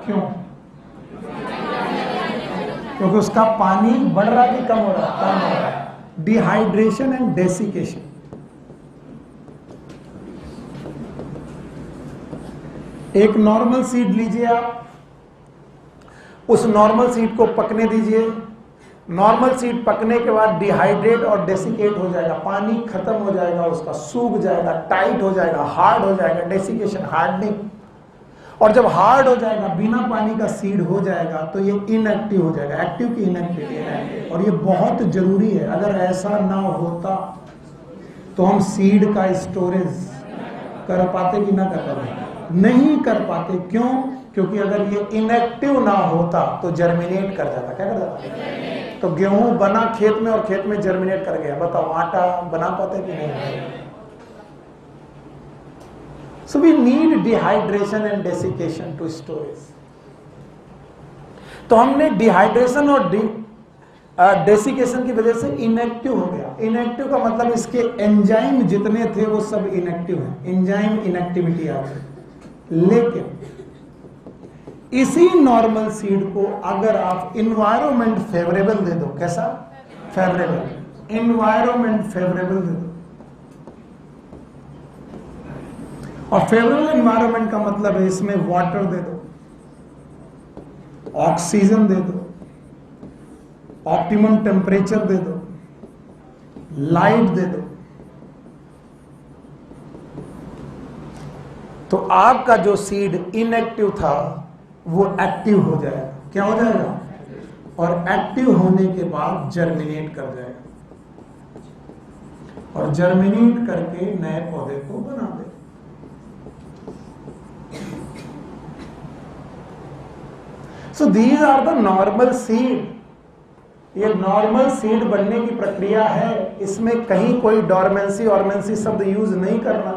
क्यों? क्योंकि उसका पानी बढ़ रहा कि कम हो रहा? कम हो रहा है। Dehydration and desiccation. एक नॉर्मल सीड लीजिए आप, उस नॉर्मल सीड को पकने दीजिए। नॉर्मल सीड पकने के बाद डिहाइड्रेट और डेसिकेट हो जाएगा, पानी खत्म हो जाएगा, उसका सूख जाएगा, टाइट हो जाएगा, हार्ड हो जाएगा, डेसिकेशन, हार्डनिंग। और जब हार्ड हो जाएगा, बिना पानी का सीड हो जाएगा, तो ये इनएक्टिव हो जाएगा। एक्टिव की इनएक्टिव, और ये बहुत जरूरी है। अगर ऐसा ना होता तो हम सीड का स्टोरेज कर पाते कि ना कर पाते? नहीं कर पाते। क्यों? क्योंकि अगर ये इनएक्टिव ना होता तो जर्मिनेट कर जाता। क्या कर जाता? तो गेहूं बना खेत में और खेत में जर्मिनेट कर गया। बताओ आटा बना पाते कि नहीं? So we need dehydration and desiccation to storage. तो हमने डिहाइड्रेशन और डेसिकेशन की वजह से इनएक्टिव हो गया। इनएक्टिव का मतलब इसके एंजाइम जितने थे वो सब इनएक्टिव है, एंजाइम इनएक्टिविटी आ गई। लेकिन इसी नॉर्मल सीड को अगर आप इन्वायरमेंट फेवरेबल दे दो, कैसा? फेवरेबल, इन्वायरमेंट फेवरेबल दे दो। और फेवरेबल एनवायरनमेंट का मतलब है इसमें वाटर दे दो, ऑक्सीजन दे दो, ऑप्टिमम टेम्परेचर दे दो, लाइट दे दो, तो आपका जो सीड इनएक्टिव था वो एक्टिव हो जाएगा। क्या हो जाएगा? और एक्टिव होने के बाद जर्मिनेट कर जाएगा, और जर्मिनेट करके नए पौधे को बना दे। So these are the normal seed. ये नॉर्मल सीड बनने की प्रक्रिया है। इसमें कहीं कोई डॉर्मेंसी ऑर्मेंसी शब्द यूज नहीं करना।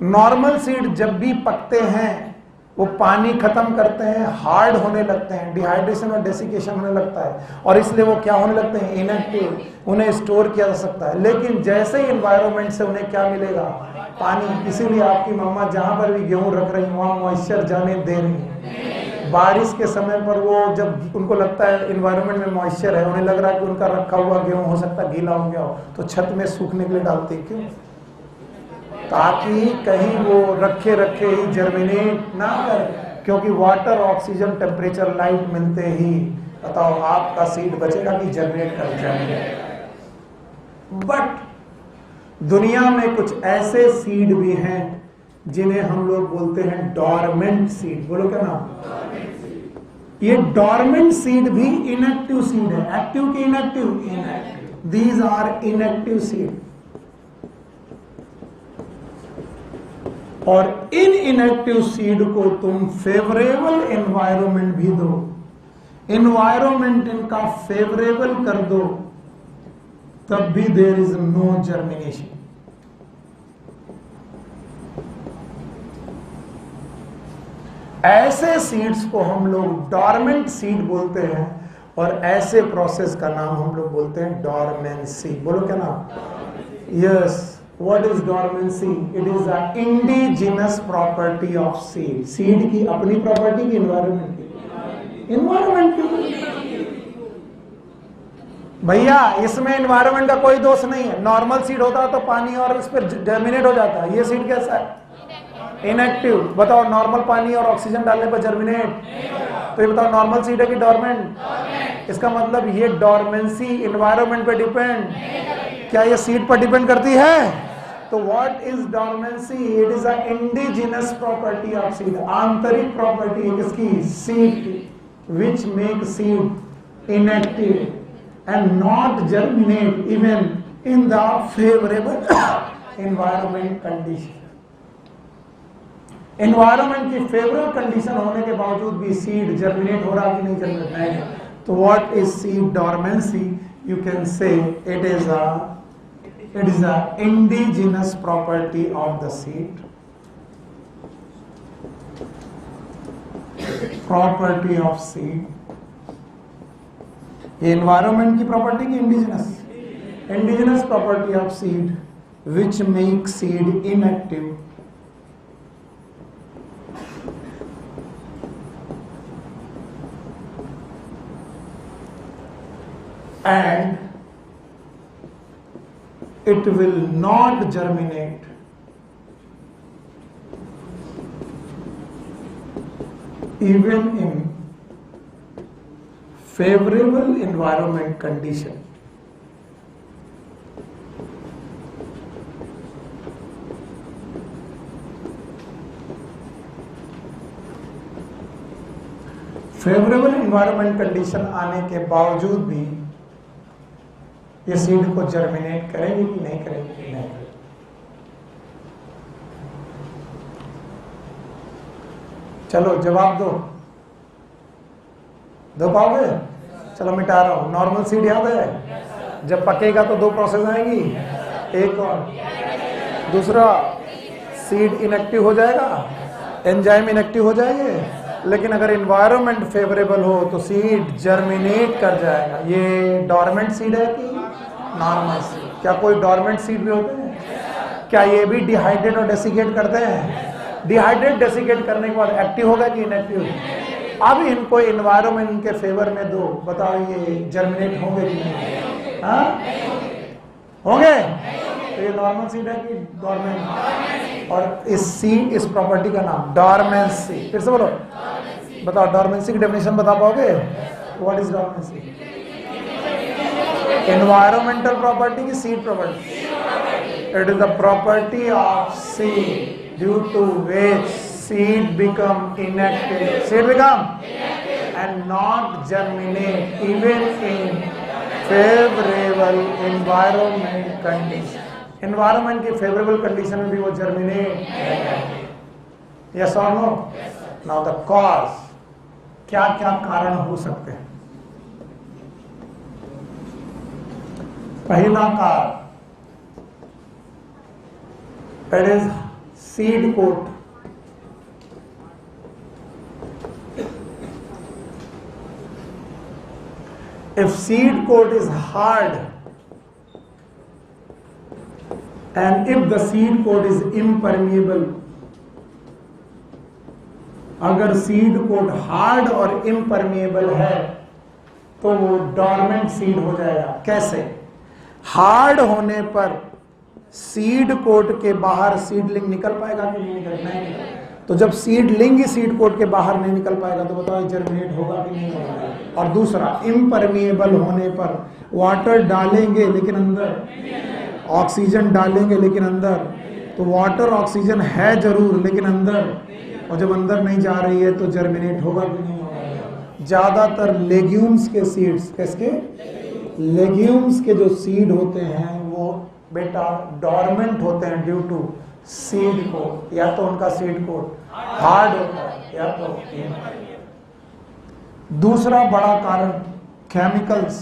नॉर्मल सीड जब भी पकते हैं वो पानी खत्म करते हैं, हार्ड होने लगते हैं, डिहाइड्रेशन और डेसिकेशन होने लगता है, और इसलिए वो क्या होने लगते हैं? इनएक्टिव। उन्हें स्टोर किया जा सकता है, लेकिन जैसे ही एनवायरनमेंट से उन्हें क्या मिलेगा? पानी। इसीलिए आपकी मम्मा जहां पर भी गेहूं रख रही वहां मॉइस्चर जाने दे रही है। बारिश के समय पर वो जब उनको लगता है एनवायरनमेंट में मॉइस्चर है, उन्हें लग रहा है कि उनका रखा हुआ गेहूं हो सकता है गीला हो गया हो, तो छत में सूखने के लिए डालते हैं। क्यों? ताकि कहीं वो रखे रखे ही जर्मिनेट ना करे। क्योंकि वाटर, ऑक्सीजन, टेम्परेचर, लाइट मिलते ही बताओ आपका सीड बचेगा कि जर्मिनेट कर जाएगा। बट दुनिया में कुछ ऐसे सीड भी हैं जिन्हें हम लोग बोलते हैं डॉर्मेंट सीड। बोलो क्या नाम? ये डॉर्मेंट सीड भी इनएक्टिव सीड है। एक्टिव की inactive? Inactive. These are inactive seed. और इन इनएक्टिव सीड को तुम फेवरेबल एनवायरनमेंट भी दो, एनवायरनमेंट इनका फेवरेबल कर दो, तब भी देयर इज नो जर्मिनेशन। ऐसे सीड्स को हम लोग डॉर्मेंट सीड बोलते हैं, और ऐसे प्रोसेस का नाम हम लोग बोलते हैं डॉर्मेंसी। बोलो क्या नाम? Yes. What is dormancy? It is the indigenous property of seed. Seed की अपनी प्रॉपर्टी की? एनवायरनमेंट की? एनवायरनमेंट की। भैया इसमें एनवायरनमेंट का कोई दोष नहीं है। नॉर्मल सीड होता तो पानी और इस पर जर्मिनेट हो जाता है। ये सीड कैसा है? इनएक्टिव। बताओ नॉर्मल पानी और ऑक्सीजन डालने पर जर्मिनेट? तो ये बताओ नॉर्मल सीड है कि डॉर्मेंट? इसका मतलब ये डॉर्मेंसी एनवायरनमेंट पे डिपेंड? क्या ये सीड पर डिपेंड करती है? तो what is dormancy? It is a indigenous property of seed. आंतरिक प्रॉपर्टी है किसकी? सीड की, which make seed inactive and not germinate even in the favourable environment condition. Environment की फेवरेबल कंडीशन होने के बावजूद भी सीड जर्मिनेट हो रहा कि नहीं जर्मिनेट नहीं। तो what is seed dormancy? You can say it is a indigenous property of the seed, property of seed. ये एनवायरमेंट की प्रॉपर्टी की indigenous property of seed which make seed inactive and it will not germinate even in favorable environment condition. Favourable environment condition आने के बावजूद भी ये seed को germinate करेगी कि नहीं करेगी? नहीं करेगी। चलो जवाब दो पाओगे? चलो मिटा रहा हूं। नॉर्मल सीड याद है? जब पकेगा तो दो प्रोसेस आएंगी, एक और दूसरा सीड इनएक्टिव हो जाएगा, एंजाइम इनएक्टिव हो जाएंगे। लेकिन अगर एनवायरनमेंट फेवरेबल हो तो सीड जर्मिनेट कर जाएगा। ये डॉर्मेंट सीड है कि नॉर्मल सीड? क्या कोई डॉर्मेंट सीड भी होते हैं? क्या ये भी डिहाइड्रेट और डेसिकेट करते हैं? डिहाइड्रेट डेसिकेट करने के बाद एक्टिव होगा कि इनएक्टिव? अब इनको एनवायरनमेंट के फेवर में दो, बताओ ये जर्मिनेट होंगे कि नहीं? हाँ होंगे? तो ये नॉर्मल सीड है कि डॉर्मेंट? और इस सीड, इस प्रॉपर्टी का नाम डॉर्मेंसी। फिर से बोलो, बताओ डॉर्मेंसी की डेफिनेशन बता पाओगे? What is dormancy? Environmental property की seed property? It is the property of seed due to which seed become inactive, seed become and not germinate even in favorable environment condition. Environment की favorable condition में भी वो germinate नहीं। Yes or no? Now the cause, क्या क्या कारण हो सकते हैं? पहला कारण, it is seed coat. If seed coat is hard and if the seed coat is impermeable, अगर सीड कोट हार्ड और इम्परमिएबल है तो वो डॉर्मेंट सीड हो जाएगा। कैसे? हार्ड होने पर सीड कोट के बाहर सीडलिंग निकल पाएगा कि नहीं निकल? तो जब सीडलिंग ही सीड कोट के बाहर नहीं निकल पाएगा तो बताओ जर्मिनेट होगा कि नहीं होगा? और दूसरा, इम्परमिएबल होने पर वाटर डालेंगे लेकिन अंदर, ऑक्सीजन डालेंगे लेकिन अंदर, तो वाटर ऑक्सीजन है जरूर लेकिन अंदर, और जब अंदर नहीं जा रही है तो जर्मिनेट होगा कि नहीं होगा? ज्यादातर लेग्यूम्स के सीड्स, किसके? लेग्यूम्स के जो सीड होते हैं वो बेटा डॉर्मेंट होते हैं ड्यू टू सीड कोट। या तो उनका सीड कोट हार्ड होता है या तो। दूसरा बड़ा कारण केमिकल्स।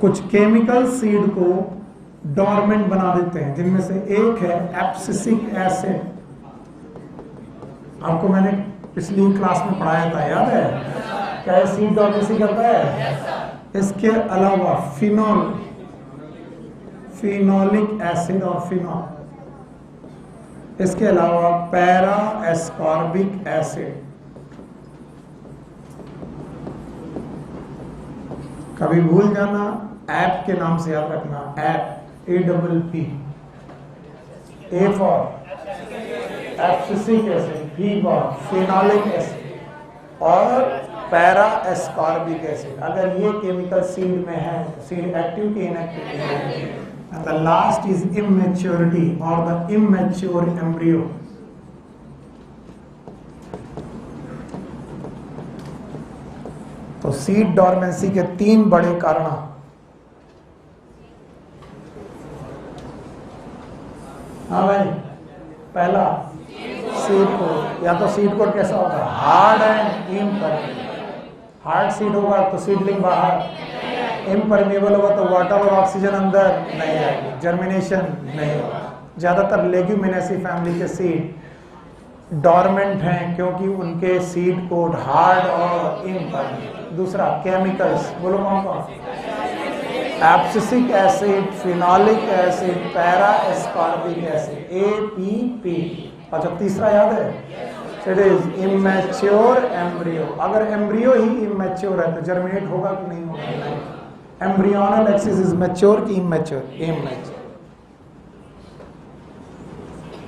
कुछ केमिकल सीड को डॉर्मेंट बना देते हैं, जिनमें से एक है एब्सिसिक एसिड। आपको मैंने पिछली क्लास में पढ़ाया था, याद है? क्या सीड डॉर्मेंसी करता है? इसके अलावा फिनोलिक एसिड और फिनॉल, इसके अलावा पैरा एस्कॉर्बिक एसिड। कभी भूल जाना, ऐप के नाम से याद रखना, app APP, A for abscisic acid, B for phenolic acid और पैरा एस्कॉर्बिक एसिड। अगर ये केमिकल सीड में है, सीड एक्टिव की इनएक्टिव है। And the last is immaturity or the immature embryo. तो सीड डॉर्मेंसी के तीन बड़े कारण हाँ भाई, पहला सीड कोट, या तो सीड कोट कैसा होगा, hard and impermeable. Hard seed होगा तो सीडलिंग बाहर, इम्परमेबल होगा तो वाटर और ऑक्सीजन अंदर नहीं आएगी, जर्मिनेशन नहीं होगा। ज्यादातर लेग्यूमिनेसी फैमिली के सीड डॉर्मेंट हैं क्योंकि उनके सीड कोट हार्ड और इम्परमेबल। दूसरा केमिकल्स, बोलो कौन कौन, abscisic acid, phenolic acid, para ascorbic acid, APP। अच्छा तीसरा याद है, इट इज इमेच्योर एम्ब्रियो। अगर एम्ब्रियो ही इमेच्योर है तो जर्मिनेट होगा कि नहीं होगा? एम्ब्रियोनल एक्सिस इज मैच्योर कि immature? Immature.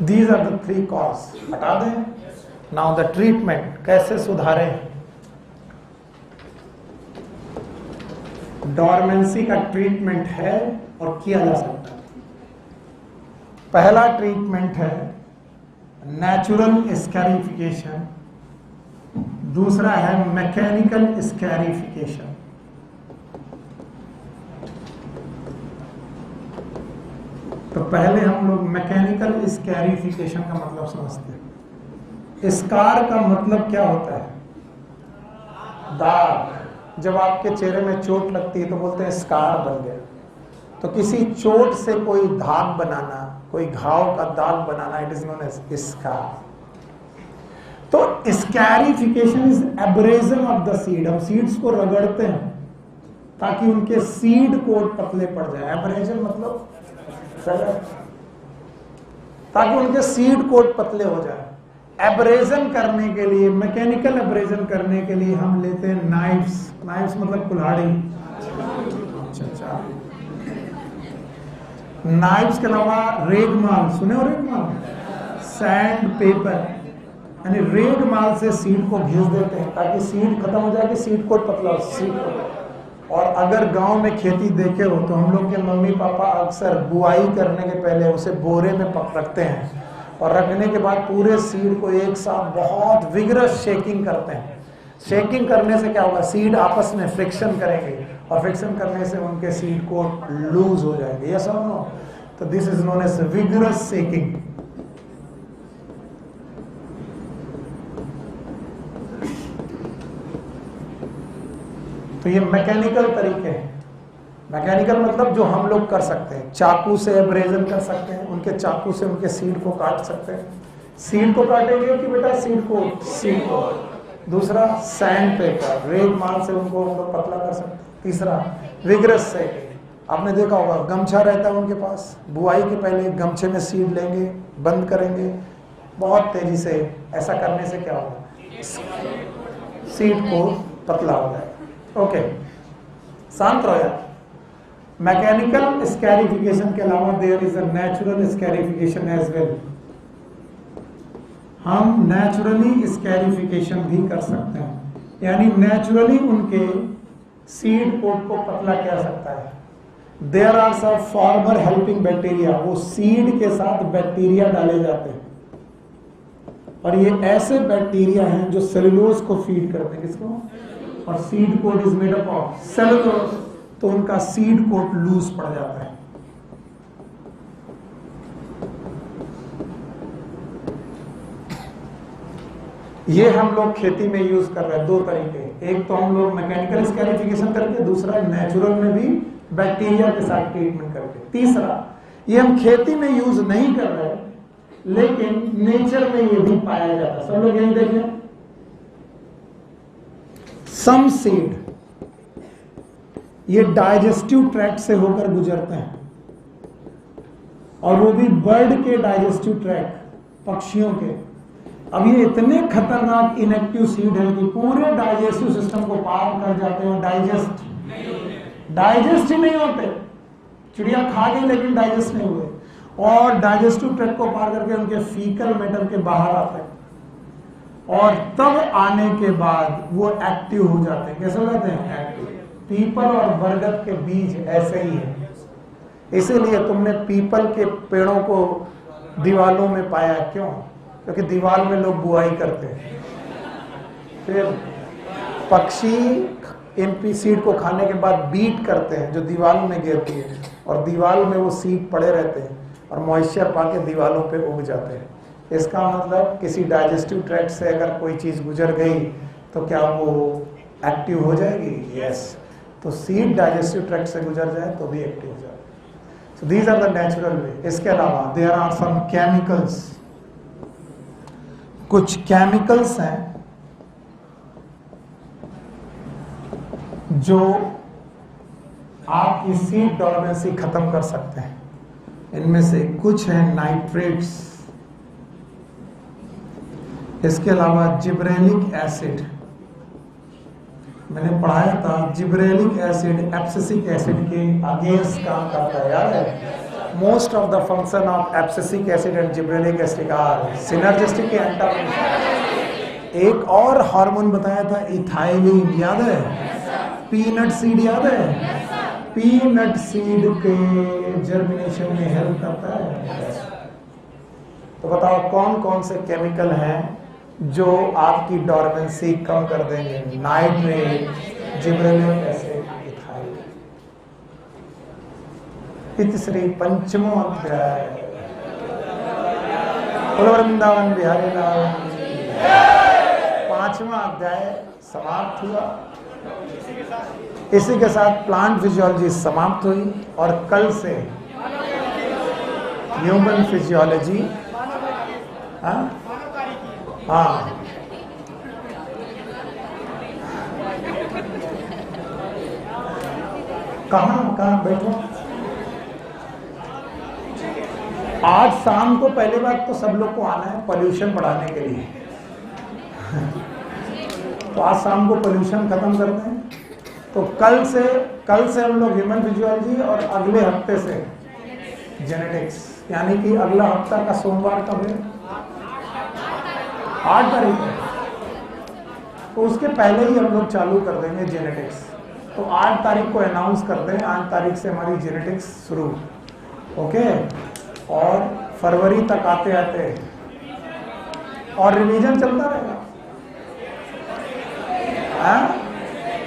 These are the 3 cause. हटा दें। नाउ द ट्रीटमेंट, कैसे सुधारें? डॉर्मेंसी का ट्रीटमेंट है और किया जा सकता है। पहला ट्रीटमेंट है नेचुरल स्कैरिफिकेशन, दूसरा है मैकेनिकल स्कैरिफिकेशन। तो पहले हम लोग मैकेनिकल स्कैरिफिकेशन का मतलब समझते हैं। स्कार का मतलब क्या होता है? दाग। जब आपके चेहरे में चोट लगती है तो बोलते हैं स्कार बन गया। तो किसी चोट से कोई दाग बनाना, कोई घाव का दाग बनाना, it is known as scar. तो scarification is abrasion of the seed. हम सीड्स को रगड़ते हैं ताकि उनके सीड कोट पतले पड़ जाए। एब्रेजन मतलब ताकि उनके सीड कोट पतले हो जाए। एब्रेजन करने के लिए, मैकेनिकल एब्रेजन करने के लिए हम लेते हैं नाइफ्स। नाइफ्स मतलब कुल्हाड़ी। अच्छा, नाइफ्स के अलावा रेगमाल, सुने हो रेगमाल? सैंड पेपर, यानी रेगमाल से सीड को घिस देते हैं ताकि सीड खत्म हो जाए, कि सीड कोट पतला हो, सीड कोट। और अगर गांव में खेती देखे हो तो हम लोग के मम्मी पापा अक्सर बुआई करने के पहले उसे बोरे में रखते हैं और रखने के बाद पूरे सीड को एक साथ बहुत विगरस शेकिंग करते हैं। शेकिंग करने से क्या होगा, सीड आपस में फ्रिक्शन करेंगे और फ्रिक्शन करने से उनके सीड को लूज हो जाएंगे। यस और नो? तो this is known as vigorous shaking. तो ये मैकेनिकल तरीके हैं। मैकेनिकल मतलब जो हम लोग कर सकते हैं। चाकू से एब्रेजन कर सकते हैं, उनके चाकू से उनके सीड को काट सकते हैं। सीड को काटेंगे कि बेटा सीड को, सीड को। दूसरा सैंड पेपर, रेगमाल से उनको हम लोग पतला कर सकते हैं। तीसरा विगरस से, आपने देखा होगा गमछा रहता है उनके पास, बुआई के पहले गमछे में सीड लेंगे, बंद करेंगे बहुत तेजी से। ऐसा करने से क्या होगा, सीड को पतला हो जाएगा। ओके, शांत रहो यार। मैकेनिकल स्कैरिफिकेशन के अलावा there is a natural scarification as well. हम नेचुरली स्कैरिफिकेशन भी कर सकते हैं, यानी नेचुरली उनके सीड कोट को पतला किया सकता है। There are some former helping bacteria, वो सीड के साथ बैक्टीरिया डाले जाते हैं और ये ऐसे बैक्टीरिया हैं जो सेलुलोज को फीड करते हैं। किसको? और seed coat is made up of cellulose, तो उनका सीड कोट लूज पड़ जाता है। ये हम लोग खेती में यूज कर रहे हैं दो तरीके। एक तो हम लोग मैकेनिकल स्कैरिफिकेशन करके, दूसरा नेचुरल में भी बैक्टीरिया के साथ ट्रीटमेंट करके। तीसरा, ये हम खेती में यूज नहीं कर रहे लेकिन नेचर में ये भी पाया जाता है। सब लोग यही देखें, सम सीड ये डाइजेस्टिव ट्रैक्ट से होकर गुजरते हैं, और वो भी बर्ड के डाइजेस्टिव ट्रैक्ट, पक्षियों के। अब ये इतने खतरनाक इनएक्टिव सीड है कि पूरे डाइजेस्टिव सिस्टम को पार कर जाते हैं, डाइजेस्ट ही नहीं होते। चिड़िया खा गई लेकिन डाइजेस्ट नहीं हुए, और डाइजेस्टिव ट्रैक्ट को पार करके उनके फीकल मैटर के बाहर आते हैं, और तब आने के बाद वो एक्टिव हो जाते हैं। कैसे हो जाते हैं? एक्टिव। पीपल और बरगद के बीज ऐसे ही है, इसीलिए तुमने पीपल के पेड़ों को दीवालों में पाया। क्यों? क्योंकि दीवार में लोग बुआई करते हैं, फिर पक्षी इन सीड को खाने के बाद बीट करते हैं जो दीवार में गिरती है, और दीवार में वो सीड पड़े रहते हैं। और मॉइस्चर पाके दीवारों पे उग जाते हैं। इसका मतलब किसी डाइजेस्टिव ट्रैक्ट से अगर कोई चीज़ गुजर गई तो क्या वो एक्टिव हो जाएगी? यस। तो सीड डाइजेस्टिव ट्रैक्ट से गुजर जाए तो भी एक्टिव हो जाए। So these are the natural way. इसके अलावा देयर आर सम केमिकल्स, कुछ केमिकल्स हैं जो आपकी सीड डोर्मेंसी खत्म कर सकते हैं। इनमें से कुछ हैं नाइट्रेट्स, इसके अलावा जिब्रेलिक एसिड, मैंने पढ़ाया था जिब्रेलिक एसिड एब्सिसिक एसिड के अगेंस्ट काम करता है, याद है? Most of the function of abscisic acid and gibberellic acid are synergistic antagonist. एक और हार्मोन बताया था इथाइलिन, याद है? पीनट सीड, याद है? पीनट सीड के जर्मिनेशन में हेल्प करता है। तो बताओ कौन कौन से केमिकल हैं जो आपकी डोर्मेंसी कम कर देंगे? Nitrate, gibberellic acid, ethyl. पितश्री पंचमो अध्याय। वृंदावन बिहारी लाल, 5वां अध्याय समाप्त हुआ। इसी के साथ प्लांट फिजियोलॉजी समाप्त हुई और कल से ह्यूमन फिजियोलॉजी। हाँ, कहाँ बैठो। आज शाम को पहले बात तो सब लोग को आना है पोल्यूशन बढ़ाने के लिए। तो आज शाम को पोल्यूशन खत्म करते हैं। तो कल से हम लोग ह्यूमन फिजियोलॉजी और अगले हफ्ते से जेनेटिक्स, यानी कि अगला हफ्ता का सोमवार कब है? 8 तारीख है। तो उसके पहले ही हम लोग चालू कर देंगे जेनेटिक्स। तो 8 तारीख को अनाउंस कर दें, 8 तारीख से हमारी जेनेटिक्स शुरू, ओके? और फरवरी तक आते आते और रिवीजन चलता रहेगा।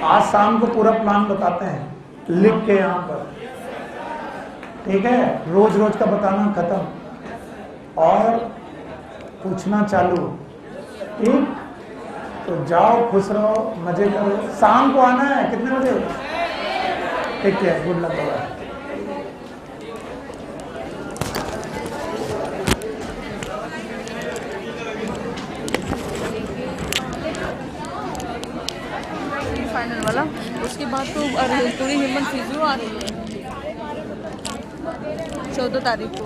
आज शाम को पूरा प्लान बताते हैं, लिख के यहाँ पर, ठीक है? रोज रोज का बताना खत्म और पूछना चालू, ठीक? तो जाओ, खुश रहो, मजे करो। शाम को आना है, कितने बजे? ठीक है, गुड लक। फाइनल वाला, उसके बाद तो पूरी ह्यूमन फिजियो आ रही है 14 तारीख को।